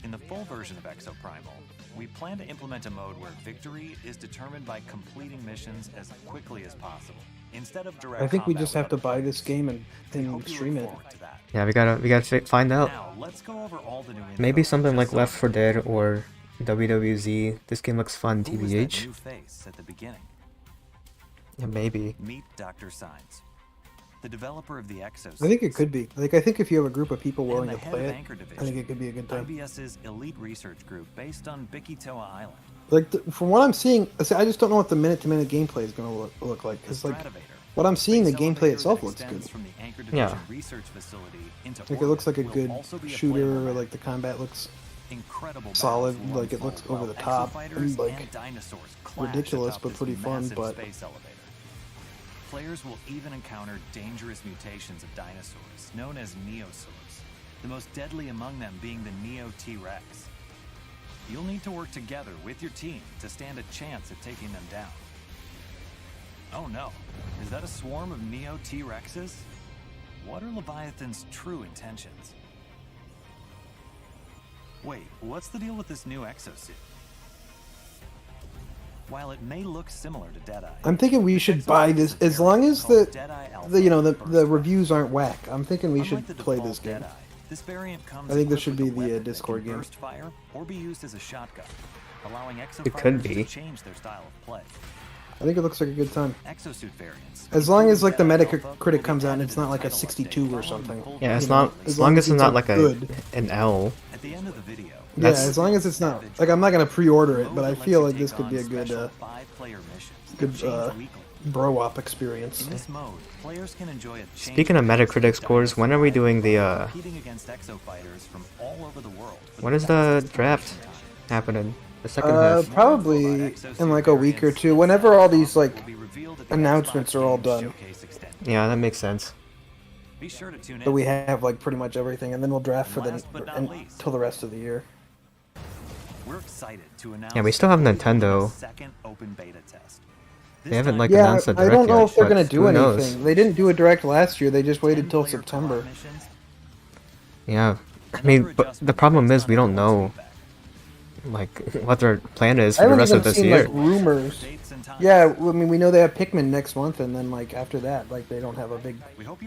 In the full version of Exoprimal, we plan to implement a mode where victory is determined by completing missions as quickly as possible, instead of direct. I think we just have to buy this game and stream it. Yeah, we gotta find out. Now, let's go over all the new Maybe something like Left 4 Dead or WWZ. This game looks fun, Who was that TBH. new face at the beginning? Yeah, maybe. Meet Dr. Signs, the developer of the Exos. I think it could be. Like, I think if you have a group of people and willing the to head play of it, Anchor I Division, think it could be a good time. IBS's elite research group based on Bikitoa Island. Like, from what I'm seeing, I just don't know what the minute-to-minute gameplay is going to look like. Because, like, what I'm seeing, the gameplay itself looks good. Yeah. Like, it looks like a good shooter, or, like, the combat looks solid, like, it looks over the top, and, like, ridiculous, but pretty fun, but... Players will even encounter dangerous mutations of dinosaurs, known as neosaurs, the most deadly among them being the Neo T-Rex. You'll need to work together with your team to stand a chance at taking them down. Oh no, is that a swarm of Neo T-Rexes? What are Leviathan's true intentions? Wait, what's the deal with this new exosuit? While it may look similar to Deadeye, I'm thinking we should buy this, as long as the reviews aren't whack. I'm thinking we should play this game. this variant comes I think this should be equipped with a the weapon that Discord can game. burst fire or be used as a shotgun, allowing It could exofighters to be. change their style of play. I think it looks like a good time. Exosuit variants. As long as, like, the Metacritic comes out and it's not like a 62 or something. Yeah, it's You know, not. As long as it's not like good. an L. At the end of the video, Yeah, as long as it's not... Like, I'm not going to pre-order it, but I feel like this could be a good, bro-op experience. in this mode, players can enjoy a Speaking of Metacritic scores, when are we doing the competing against exofighters from all over the world. when is the draft happening? The second half. Probably in like a week or two, whenever all these, like, announcements are all done. Yeah, that makes sense. Be sure to tune So in. we have, like, pretty much everything, and then we'll draft for Last but not least, until the rest of the year. we're excited to announce Yeah, we still have the Nintendo. second open beta test. They haven't like Yeah, announced the I direct don't know yet, if they're but going to do who anything. knows? They didn't do a direct last year, they just waited till September. Yeah, I mean, but the problem is we don't know, like, what their plan is I for the haven't rest even of this seen, year. like, rumors. Yeah, I mean, we know they have Pikmin next month, and then, like, after that, like, they don't have a big...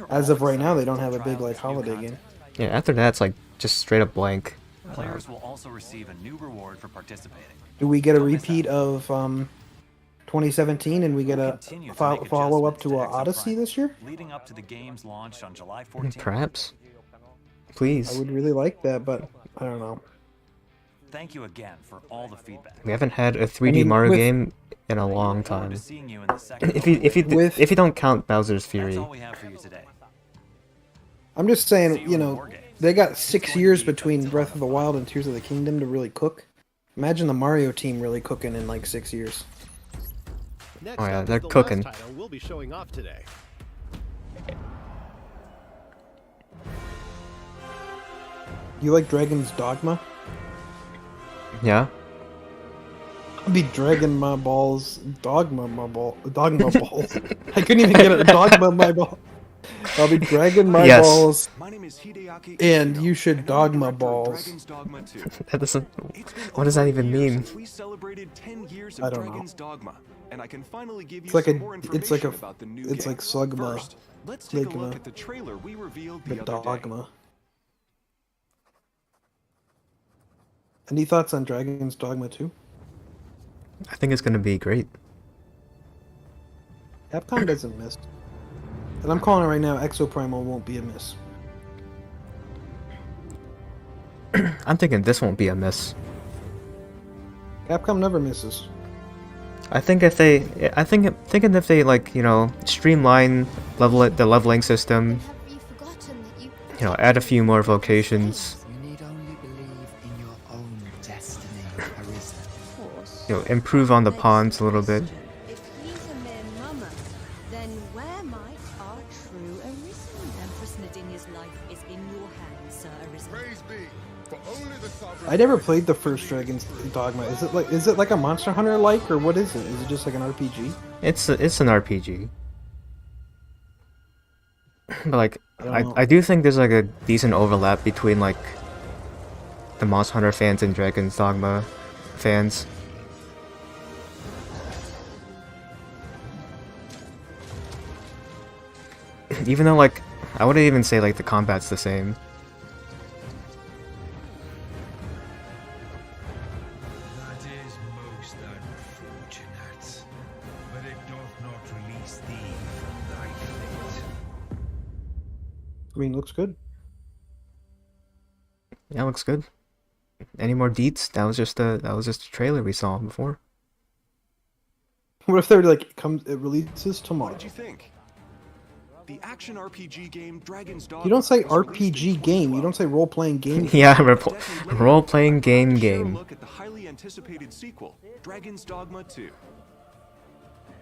As of right now, they don't have a big, like, holiday game. Yeah, after that, it's like just straight up blank. Players will also receive a new reward for participating. Do we get a repeat of 2017, and we get a follow-up to Odyssey this year? Leading up to the game's launch on July 14th. Perhaps. Please. I would really like that, but I don't know. Thank you again for all the feedback. We haven't had a 3D Mario game in a long time. If you don't count Bowser's Fury. That's all we have for you today. I'm just saying, you know, they got 6 years between Breath of the Wild and Tears of the Kingdom to really cook. Imagine the Mario team really cooking in like 6 years. Oh yeah, they're cooking. We'll be showing off today. You like Dragon's Dogma? Yeah. I'll be dragging my balls, dogma balls. I couldn't even get a dogma my ball. I'll be dragging my balls, and you should dogma balls. That doesn't. What does that even mean? I don't know. It's like slugma. Let's take a look at the trailer we revealed the other dogma. Any thoughts on Dragon's Dogma 2? I think it's gonna be great. Capcom doesn't miss. And I'm calling it right now, Exoprimal won't be a miss. I'm thinking this won't be a miss. Capcom never misses. Thinking if they like, you know, streamline the leveling system, you know, add a few more vocations. You know, improve on the pawns a little bit. If he's a mere mummer, then where might our true Arisen? Empress Nadinia's life is in your hands, Sir Arisen. Praise be, for only the sovereign. I never played the first Dragon's Dogma. Is it like a Monster Hunter like, or what is it? Is it just like an RPG? It's an RPG. But like I do think there's like a decent overlap between like the Monster Hunter fans and Dragon's Dogma fans. Even though, like, I wouldn't even say, like, the combat's the same. That is most unfortunate, but it doth not release thee from thy fate. I mean, looks good. Yeah, looks good. Any more deets? That was just a trailer we saw before. What if they're like, it releases tomorrow? What did you think? The action RPG game Dragon's Dogma. You don't say RPG game. You don't say role-playing game. Yeah, role-playing game. Look at the highly anticipated sequel, Dragon's Dogma 2.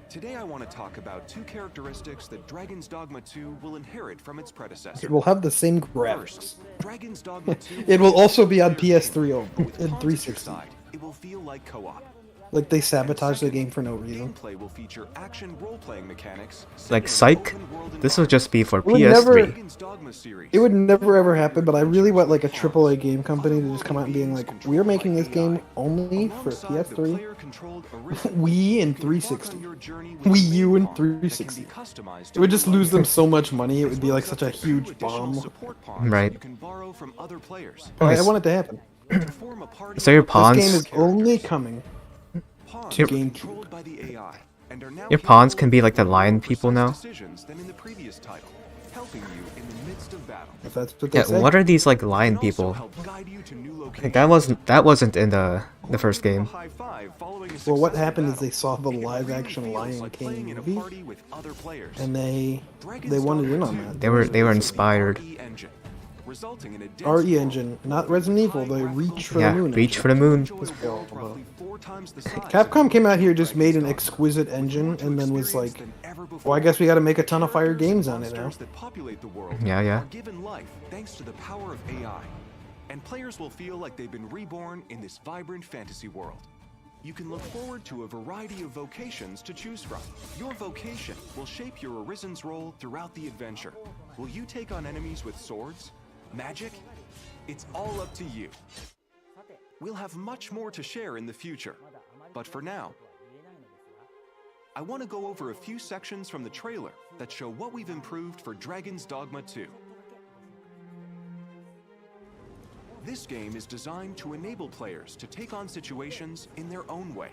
Today I want to talk about two characteristics that Dragon's Dogma 2 will inherit from its predecessor. It will have the same graphics. Dragon's Dogma 2 It will also be on PS3 and 360. It will feel like co-op. Like they sabotage the game for no reason. Gameplay will feature action role-playing mechanics. Like Psych, this will just be for PS3. It would never ever happen, but I really want like a AAA game company to just come out and being like, we're making this game only for PS3, Wii and 360, Wii U and 360. It would just lose them so much money. It would be like such a huge bomb. Right. I want it to happen. So your pawns. This game is only coming. Your pawns can be like the lion people now. If that's what they say. What are these like lion people? Like that wasn't in the first game. Well, what happened is they saw the live-action Lion King movie, and they wanted in on that. They were inspired. RE Engine, not Resident Evil. They Reach for the Moon. Reach for the Moon. Capcom came out here, just made an exquisite engine, and then was like, well, I guess we got to make a ton of fire games on it now. Yeah. Given life thanks to the power of AI, and players will feel like they've been reborn in this vibrant fantasy world. You can look forward to a variety of vocations to choose from. Your vocation will shape your Arisen's role throughout the adventure. Will you take on enemies with swords? Magic? It's all up to you. We'll have much more to share in the future, but for now, I want to go over a few sections from the trailer that show what we've improved for Dragon's Dogma 2. This game is designed to enable players to take on situations in their own way.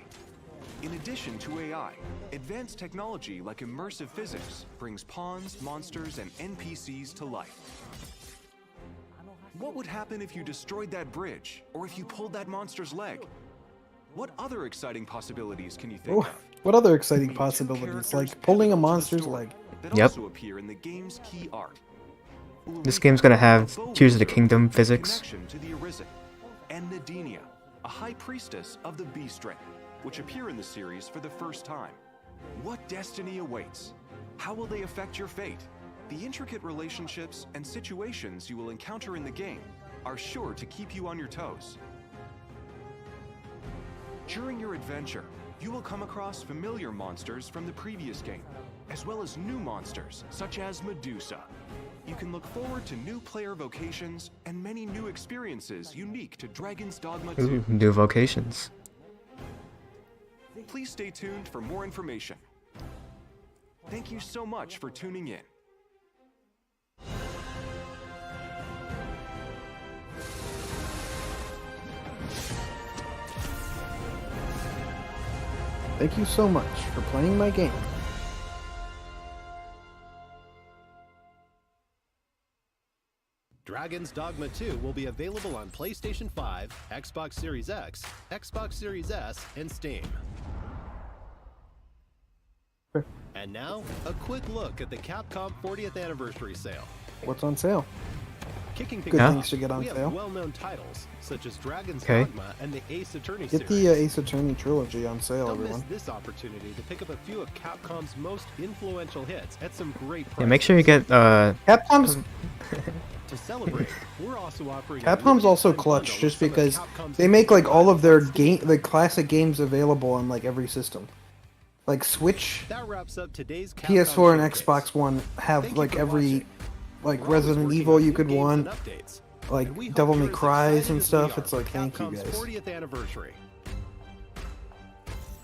In addition to AI, advanced technology like immersive physics brings pawns, monsters, and NPCs to life. What would happen if you destroyed that bridge, or if you pulled that monster's leg? What other exciting possibilities can you think of? What other exciting possibilities, like pulling a monster's leg? That also appear in the game's key art. This game's gonna have Tears of the Kingdom physics. To the Arisen, and Nadinia, a high priestess of the Beast Ring, which appear in the series for the first time. What destiny awaits? How will they affect your fate? The intricate relationships and situations you will encounter in the game are sure to keep you on your toes. During your adventure, you will come across familiar monsters from the previous game, as well as new monsters such as Medusa. You can look forward to new player vocations and many new experiences unique to Dragon's Dogma 2. Ooh, new vocations. Please stay tuned for more information. Thank you so much for tuning in. Thank you so much for playing my game. Dragon's Dogma 2 will be available on PlayStation 5, Xbox Series X, Xbox Series S, and Steam. And now, a quick look at the Capcom 40th Anniversary Sale. What's on sale? Kicking Good things things to get on we sale. have well-known titles, such as Dragon's Okay. Dogma and the Ace Attorney Get series. the Ace Attorney trilogy on sale, Don't everyone. miss this opportunity to pick up a few of Capcom's most influential hits at some great prices. Yeah, make sure you get Capcom's To celebrate, we're also offering a Capcom's also limited clutch bundle just of some of because Capcom's they make like all of their classic games available on like every system. Like Switch, That wraps up today's Capcom PS4 and Showcase. Xbox One have Thank you like for every watching. like We're always Resident working Evil on you new could games want, and updates. like And we hope Devil you're May as Cries excited and as we stuff. are It's like for thank you Capcom's guys. 40th anniversary.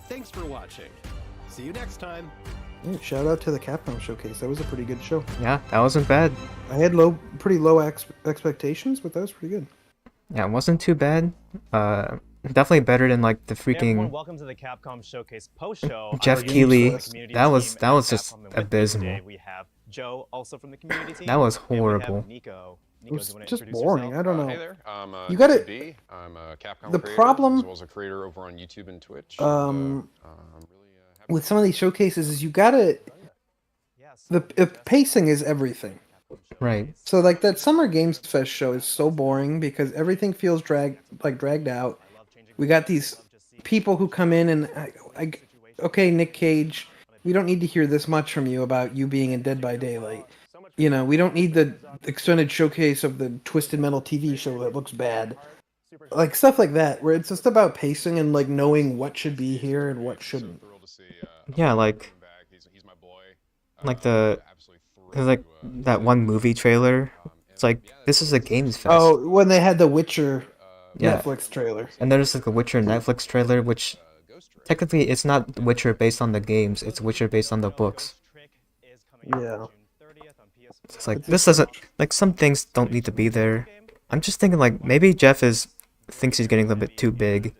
Thanks for watching. See you next time. Yeah, shout out to the Capcom showcase. That was a pretty good show. Yeah, that wasn't bad. I had pretty low expectations, but that was pretty good. Yeah, it wasn't too bad. Definitely better than like the Hey everyone, freaking welcome to the Capcom Showcase post-show. Jeff Our Keighley. community That was team at just Capcom, and with me abysmal. today we have Joe, also from the community team. That was and we have horrible. Nico. It was do you wanna just introduce boring. yourself? I don't know. Hey there, I'm You gotta- TB. I'm a Capcom the creator, problem- as well as a creator over on YouTube and Twitch. Um, I'm with some of these showcases is you gotta the pacing is everything. Right. So like that Summer Games Fest show is so boring because everything feels dragged out. We got these people who come in and okay, Nick Cage, we don't need to hear this much from you about you being in Dead by Daylight. You know, we don't need the extended showcase of the Twisted Metal TV show that looks bad. Like stuff like that, where it's just about pacing and like knowing what should be here and what shouldn't. Yeah, like the there's like that one movie trailer. It's like this is a games fest. Oh, when they had the Witcher Yeah. Netflix trailer. And there's like a Witcher Netflix trailer, which technically it's not Witcher based on the games, it's Witcher based on the books. Yeah. It's like this doesn't like some things don't need to be there. I'm just thinking like maybe Jeff thinks he's getting a little bit too big.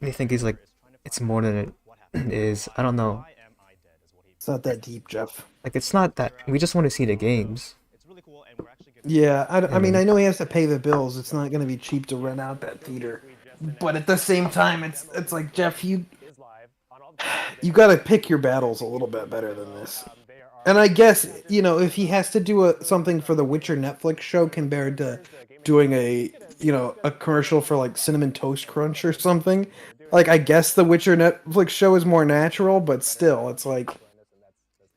They think he's like it's more than it is. I don't know. It's not that deep, Jeff. Like it's not that we just want to see the games. Yeah, I mean, I know he has to pay the bills. It's not going to be cheap to rent out that theater. But at the same time, it's like, Jeff, you got to pick your battles a little bit better than this. And I guess, you know, if he has to do something for the Witcher Netflix show compared to doing a commercial for like Cinnamon Toast Crunch or something, like I guess the Witcher Netflix show is more natural, but still, it's like,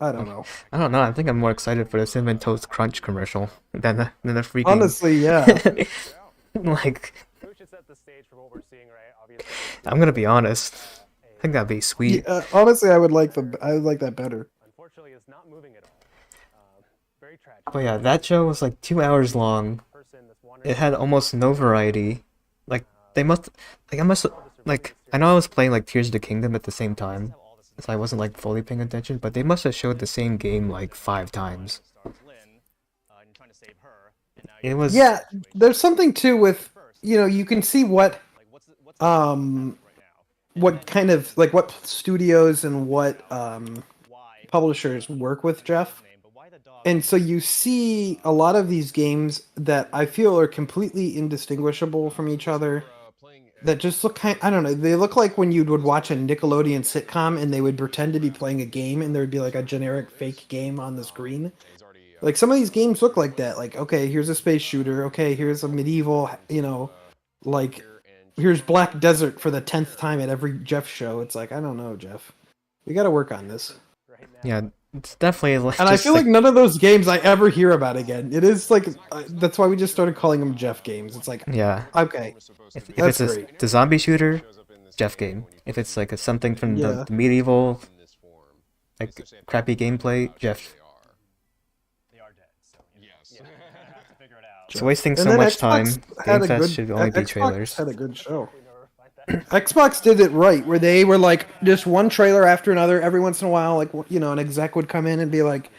I don't know. I don't know. I think I'm more excited for the Cinnamon Toast Crunch commercial than the freaking. Honestly, yeah. Like, I'm gonna be honest. I think that'd be sweet. Yeah, honestly, I would like that better. But yeah, that show was like 2 hours long. It had almost no variety. Like I know I was playing like Tears of the Kingdom at the same time, so I wasn't like fully paying attention. But they must have showed the same game like 5 times. It was There's something too with you can see what kind of like what studios and what publishers work with Jeff. And so you see a lot of these games that I feel are completely indistinguishable from each other. That just look I don't know, they look like when you would watch a Nickelodeon sitcom and they would pretend to be playing a game and there would be like a generic fake game on the screen. Like some of these games look like that. Like, okay, here's a space shooter. Okay, here's a medieval, like here's Black Desert for the 10th time at every Jeff show. It's like, I don't know, Jeff. We got to work on this. Yeah, it's definitely like. And I feel like none of those games I ever hear about again. It is like that's why we just started calling them Jeff games. It's like, yeah, okay, if it's the zombie shooter, Jeff game. If it's like something from the medieval, like crappy gameplay, Jeff. It's wasting so much time. Game Fest should only be trailers. Had a good show. Xbox did it right, where they were like just one trailer after another. Every once in a while, like an exec would come in and be like,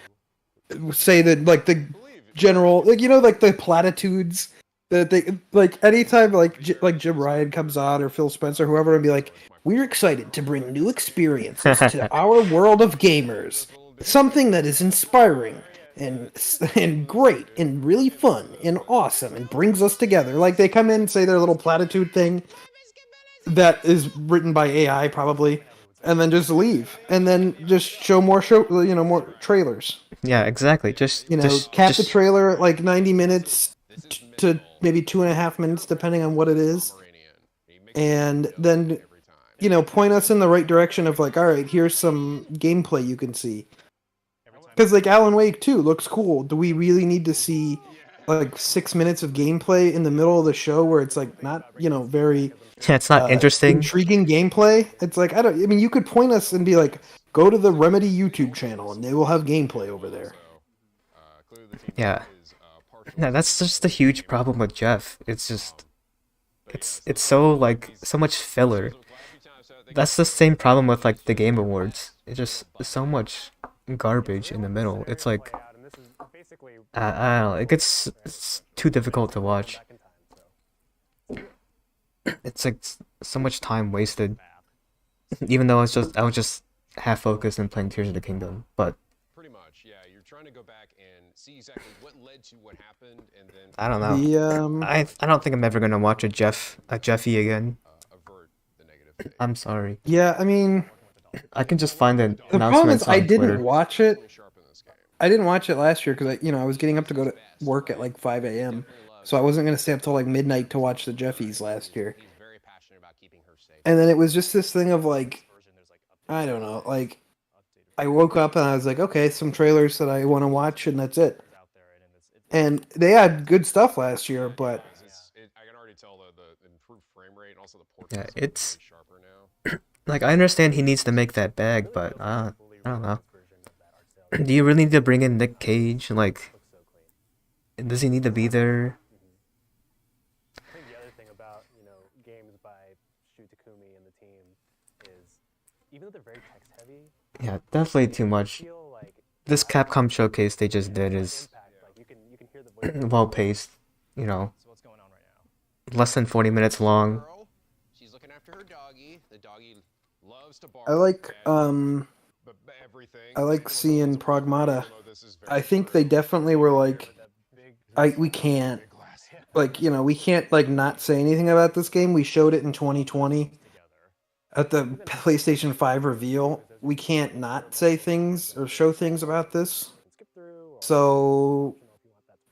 say that like the general, like like the platitudes that they like anytime like Jim Ryan comes on or Phil Spencer, whoever, and be like, we're excited to bring new experiences to our world of gamers, something that is inspiring and great and really fun and awesome and brings us together. Like they come in and say their little platitude thing that is written by AI probably, and then just leave, and then just show more more trailers. Yeah, exactly. Just cap the trailer at like 90 minutes to maybe 2.5 minutes, depending on what it is, and then point us in the right direction of like, all right, here's some gameplay you can see. Because like Alan Wake 2 looks cool. Do we really need to see like 6 minutes of gameplay in the middle of the show where it's like not very it's not interesting, intriguing gameplay? It's like I mean, you could point us and be like, go to the Remedy YouTube channel and they will have gameplay over there. Yeah, that's just the huge problem with Jeff. It's just it's so like so much filler. That's the same problem with like the Game Awards. It's just so much garbage in the middle. It's like I don't know. It's too difficult to watch. It's like so much time wasted. Even though I was just half focused in playing Tears of the Kingdom, but pretty much, yeah. You're trying to go back and see exactly what led to what happened, and then I don't know. I don't think I'm ever gonna watch a Jeffy again. I'm sorry. Yeah, I mean, I can just find the problem is I didn't Twitter. watch it. I didn't watch it last year because I was getting up to go to work at like 5 a.m. So I wasn't gonna stay up till like midnight to watch the Jeffies last year. And then it was just this thing of like, I don't know, like I woke up and I was like, okay, some trailers that I want to watch, and that's it. And they had good stuff last year, but I can already tell the improved frame rate and also the port. Yeah, it's like I understand he needs to make that bag, but I don't know. Do you really need to bring in Nick Cage? Like, does he need to be there? I think the other thing about games by Shu Takumi and the team is even though they're very text heavy. Yeah, definitely too much. This Capcom showcase they just did is well paced. Less than 40 minutes long. She's looking after her doggy. The doggy loves to bark. I like seeing Pragmata. I think they definitely were like, we can't like not say anything about this game. We showed it in 2020 at the PlayStation 5 reveal. We can't not say things or show things about this. So,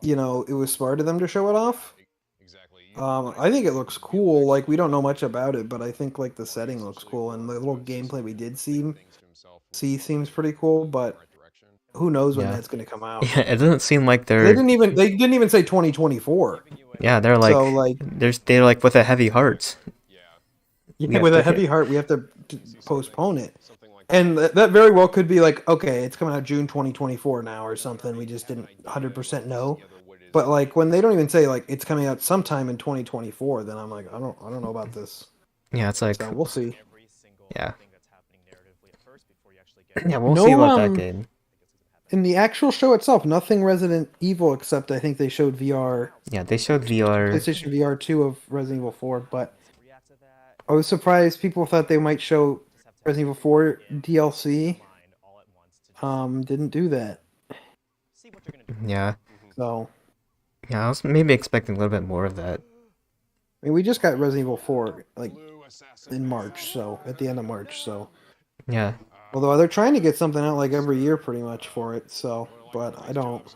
it was smart of them to show it off. I think it looks cool. Like, we don't know much about it, but I think like the setting looks cool, and the little gameplay we did see seems pretty cool. But who knows when that's going to come out? Yeah, it doesn't seem like They didn't even say 2024. Yeah, they're like they're like with a heavy heart. Yeah, with a heavy heart, we have to postpone it. And that very well could be like, okay, it's coming out June 2024 now or something. We just didn't 100% know. But like when they don't even say like it's coming out sometime in 2024, then I'm like, I don't know about this. Yeah, it's like so we'll see. Yeah. Yeah, we'll see about that game. In the actual show itself, nothing Resident Evil except I think they showed VR. Yeah, they showed VR. PlayStation VR 2 of Resident Evil 4, but I was surprised people thought they might show Resident Evil 4 DLC. Didn't do that. Yeah. So. Yeah, I was maybe expecting a little bit more of that. I mean, we just got Resident Evil 4 like in March, so at the end of March, so. Yeah. Although they're trying to get something out like every year pretty much for it, so, but I don't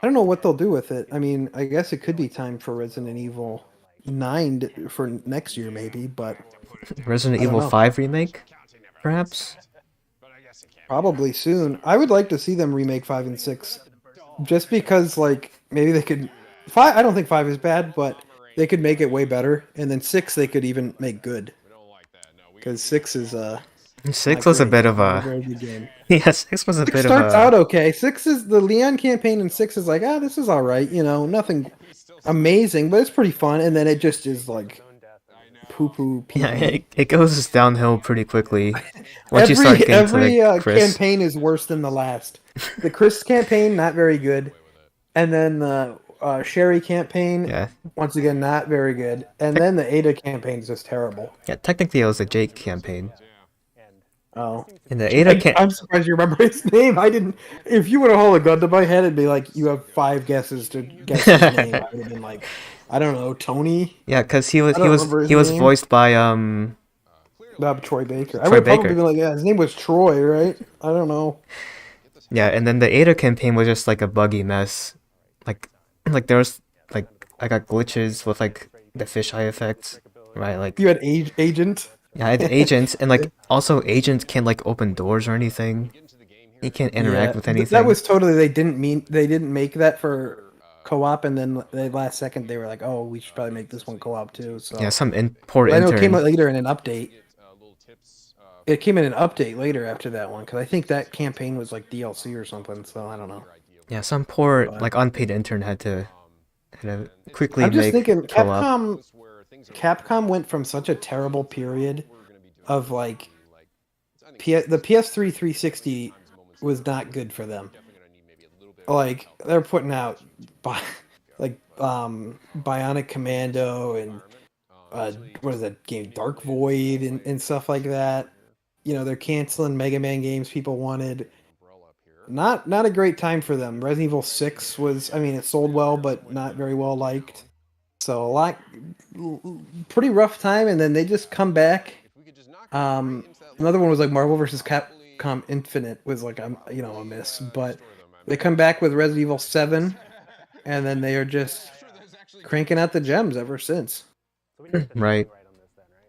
know what they'll do with it. I mean, I guess it could be time for Resident Evil 9 for next year maybe, but Resident Evil 5 remake, perhaps? Probably soon. I would like to see them remake 5 and 6 just because like maybe they could 5 I don't think 5 is bad, but they could make it way better, and then 6 they could even make good. Cuz 6 is 6 was a bit of a very good game. Yeah, 6 was a bit of a starts out okay. 6 is the Leon campaign, and 6 is like, this is all right, nothing amazing, but it's pretty fun, and then it just is like poo-poo. Yeah, it goes downhill pretty quickly. Once you start getting to Chris. Campaign is worse than the last. The Chris campaign, not very good, and then the Sherry campaign, once again, not very good, and then the Ada campaign is just terrible. Yeah, technically it was a Jake campaign. Oh, and the Ada I'm surprised you remember his name. I didn't. If you would have held a gun to my head and be like, "You have 5 guesses to guess his name," I would have been like, "I don't know, Tony." Yeah, because he was voiced by Troy Baker. I would probably be like, "Yeah, his name was Troy, right?" I don't know. Yeah, and then the Ada campaign was just like a buggy mess. Like there was like I got glitches with like the fisheye effects, right? Like you had agent. Yeah, I had agents, and like also agents can't like open doors or anything. He can't interact with anything. That was totally they didn't make that for co-op, and then the last second they were like, "Oh, we should probably make this one co-op too." So yeah, poor intern. I know it came out later in an update. It came in an update later after that one because I think that campaign was like DLC or something. So I don't know. Yeah, some poor like unpaid intern had to quickly. I'm just make thinking co-op. Capcom went from such a terrible period of like the PS3 360 was not good for them. Like they're putting out Bionic Commando and what is that game, Dark Void and stuff like that. They're canceling Mega Man games people wanted. Not a great time for them. Resident Evil 6 was, it sold well, but not very well liked. So pretty rough time, and then they just come back. Another one was like Marvel vs. Capcom Infinite was like a miss, but they come back with Resident Evil 7, and then they are just cranking out the gems ever since. Right.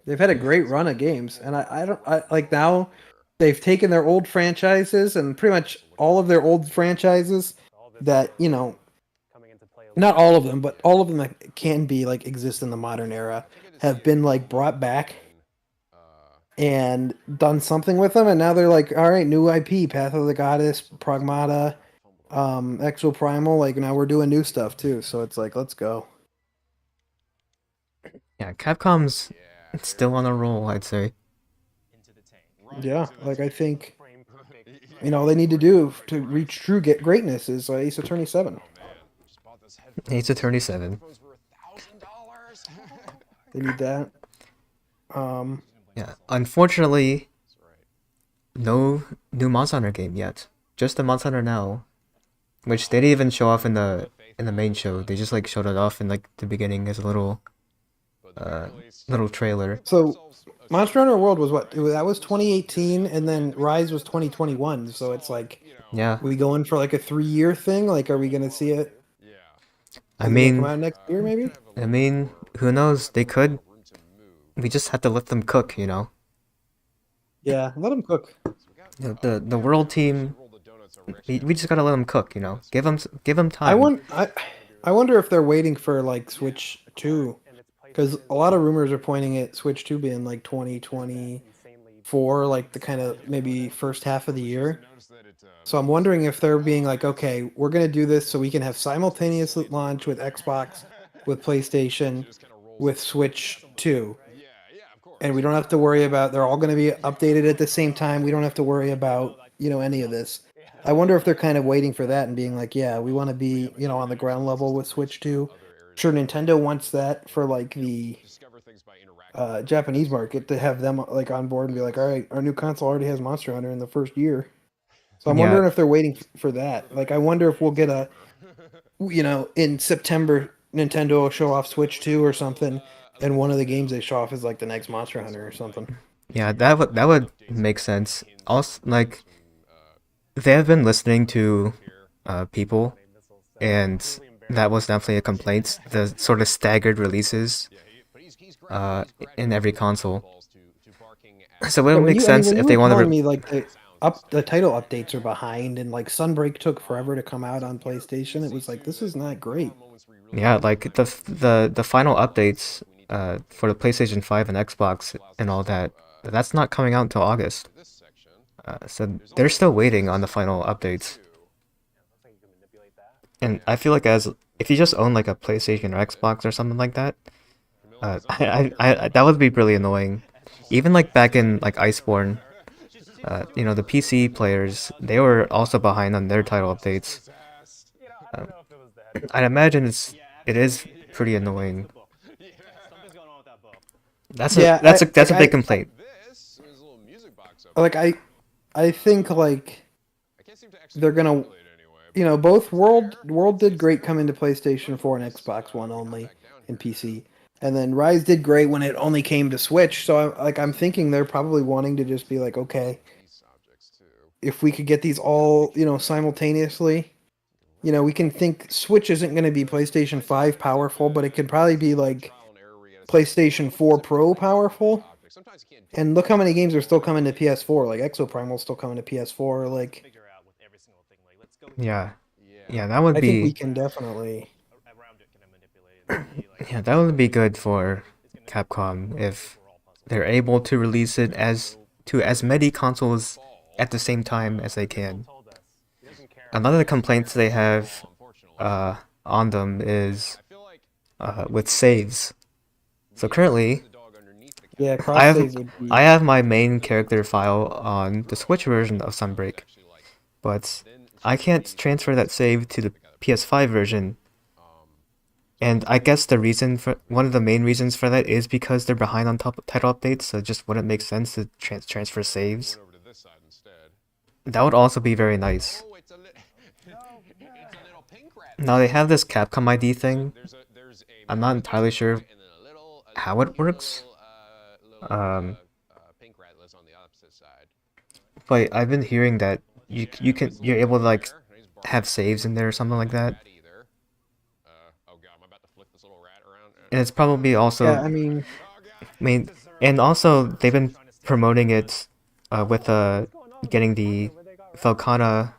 They've had a great run of games, and I like now they've taken their old franchises and pretty much all of their old franchises that not all of them, but all of them that can be like exist in the modern era have been like brought back and done something with them, and now they're like, all right, new IP, Path of the Goddess, Pragmata, Exo Primal, like now we're doing new stuff too, so it's like, let's go. Yeah, Capcom's still on a roll, I'd say. Yeah, like I think all they need to do to reach true greatness is Ace Attorney 7. Ace Attorney 7. They need that. Yeah, unfortunately, no new Monster Hunter game yet. Just the Monster Hunter Now, which they didn't even show off in the main show. They just like showed it off in like the beginning as a little trailer. So Monster Hunter World was what? That was 2018, and then Rise was 2021. So it's like, yeah, we going for like a 3-year thing? Like, are we gonna see it? I mean, come out next year maybe. I mean, who knows? They could. We just have to let them cook, Yeah, let them cook. The world team. We just gotta let them cook, Give them time. I wonder if they're waiting for like Switch 2, because a lot of rumors are pointing at Switch 2 being like 2024, like the kind of maybe first half of the year. So I'm wondering if they're being like, okay, we're gonna do this so we can have simultaneous launch with Xbox, with PlayStation, with Switch 2. And we don't have to worry about, they're all going to be updated at the same time. We don't have to worry about, any of this. I wonder if they're kind of waiting for that and being like, yeah, we want to be, on the ground level with Switch 2. Sure, Nintendo wants that for like the Japanese market, to have them like on board and be like, all right, our new console already has Monster Hunter in the first year. So I'm wondering if they're waiting for that. Like, I wonder if we'll get a, in September, Nintendo will show off Switch 2 or something, and one of the games they show off is like the next Monster Hunter or something. Yeah, that would make sense. Also, like, they have been listening to people, and that was definitely a complaint. The sort of staggered releases in every console. So it would make sense if they want to. Me like the title updates are behind, and like Sunbreak took forever to come out on PlayStation. It was like, this is not great. Yeah, like the final updates for the PlayStation 5 and Xbox and all that, that's not coming out until August. So they're still waiting on the final updates. And I feel like if you just own like a PlayStation or Xbox or something like that, that would be really annoying. Even like back in like Iceborne, the PC players, they were also behind on their title updates. I'd imagine it is pretty annoying. That's a big complaint. Like I think like they're gonna, both World did great coming to PlayStation 4 and Xbox One only and PC, and then Rise did great when it only came to Switch. So I'm thinking they're probably wanting to just be like, okay, if we could get these all simultaneously, we can think Switch isn't going to be PlayStation 5 powerful, but it could probably be like PlayStation 4 Pro powerful. And look how many games are still coming to PS4. Like Exoprime will still come to PS4. Like, yeah, that would be. I think we can definitely. Yeah, that would be good for Capcom if they're able to release it to as many consoles at the same time as they can. Another complaint they have on them is with saves. So currently, yeah, I have my main character file on the Switch version of Sunbreak, but I can't transfer that save to the PS5 version. And I guess one of the main reasons for that is because they're behind on title updates, so it just wouldn't make sense to transfer saves. That would also be very nice. Now they have this Capcom ID thing. I'm not entirely sure how it works. But I've been hearing that you're able to like have saves in there or something like that. And it's probably also. Yeah, I mean, and also they've been promoting it with getting the Falcana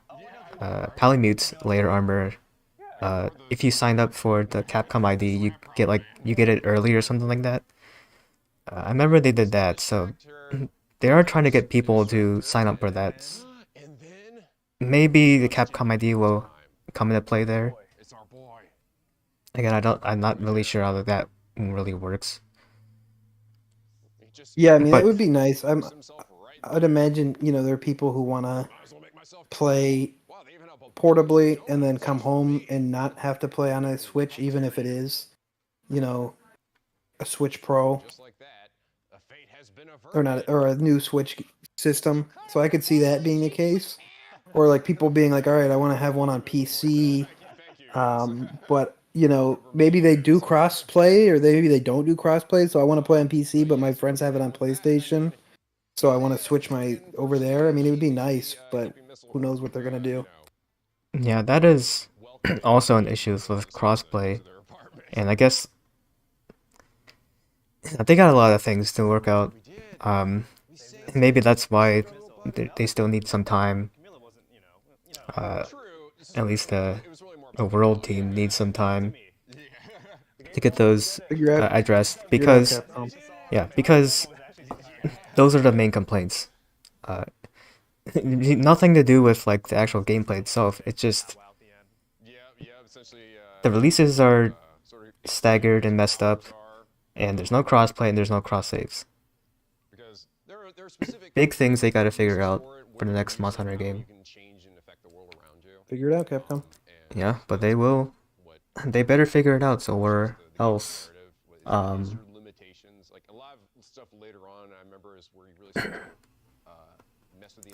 Palamute layer armor. If you sign up for the Capcom ID, you get it early or something like that. I remember they did that, so they are trying to get people to sign up for that. Maybe the Capcom ID will come into play there. Again, I'm not really sure how that really works. Yeah, I mean, it would be nice. I'd imagine, there are people who want to play portably and then come home and not have to play on a Switch, even if it is, a Switch Pro or a new Switch system. So I could see that being the case, or like people being like, all right, I want to have one on PC, but maybe they do cross play, or maybe they don't do cross play. So I want to play on PC, but my friends have it on PlayStation, so I want to switch my over there. I mean, it would be nice, but who knows what they're gonna do. Yeah, that is also an issue with crossplay, and I guess they got a lot of things to work out. Maybe that's why they still need some time. At least the World team needs some time to get those addressed, because because those are the main complaints. Nothing to do with like the actual gameplay itself. It's just the releases are staggered and messed up, and there's no crossplay and there's no cross saves. Big things they gotta figure out for the next Monster Hunter game. Figure it out, Capcom. Yeah, but they will. They better figure it out, or else.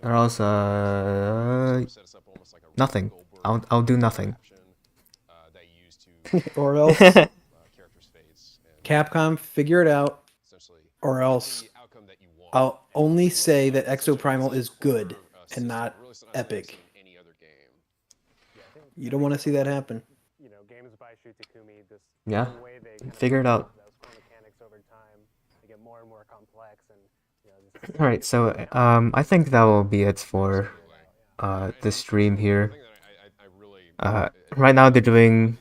Or else, nothing. I'll do nothing. Or else, Capcom, figure it out. Or else, I'll only say that Exoprimal is good and not epic. You don't want to see that happen. Yeah, figure it out. Alright, so I think that will be it for the stream here. Right now they're doing,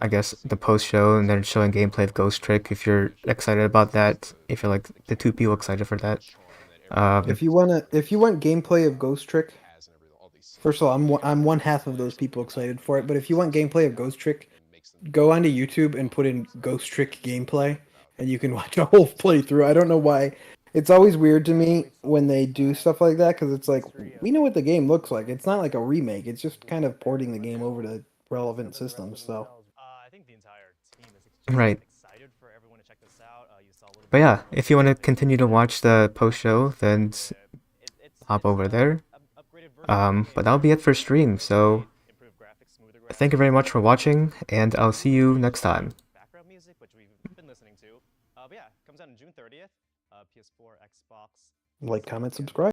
I guess, the post-show, and they're showing gameplay of Ghost Trick. If you're excited about that, if you're like the two people excited for that. If you want gameplay of Ghost Trick, first of all, I'm one half of those people excited for it. But if you want gameplay of Ghost Trick, go onto YouTube and put in Ghost Trick gameplay, and you can watch a whole playthrough. I don't know why. It's always weird to me when they do stuff like that, because it's like, we know what the game looks like. It's not like a remake. It's just kind of porting the game over to relevant systems. So. Right. But yeah, if you want to continue to watch the post-show, then hop over there. But that'll be it for stream, so thank you very much for watching, and I'll see you next time. Like, comment, subscribe.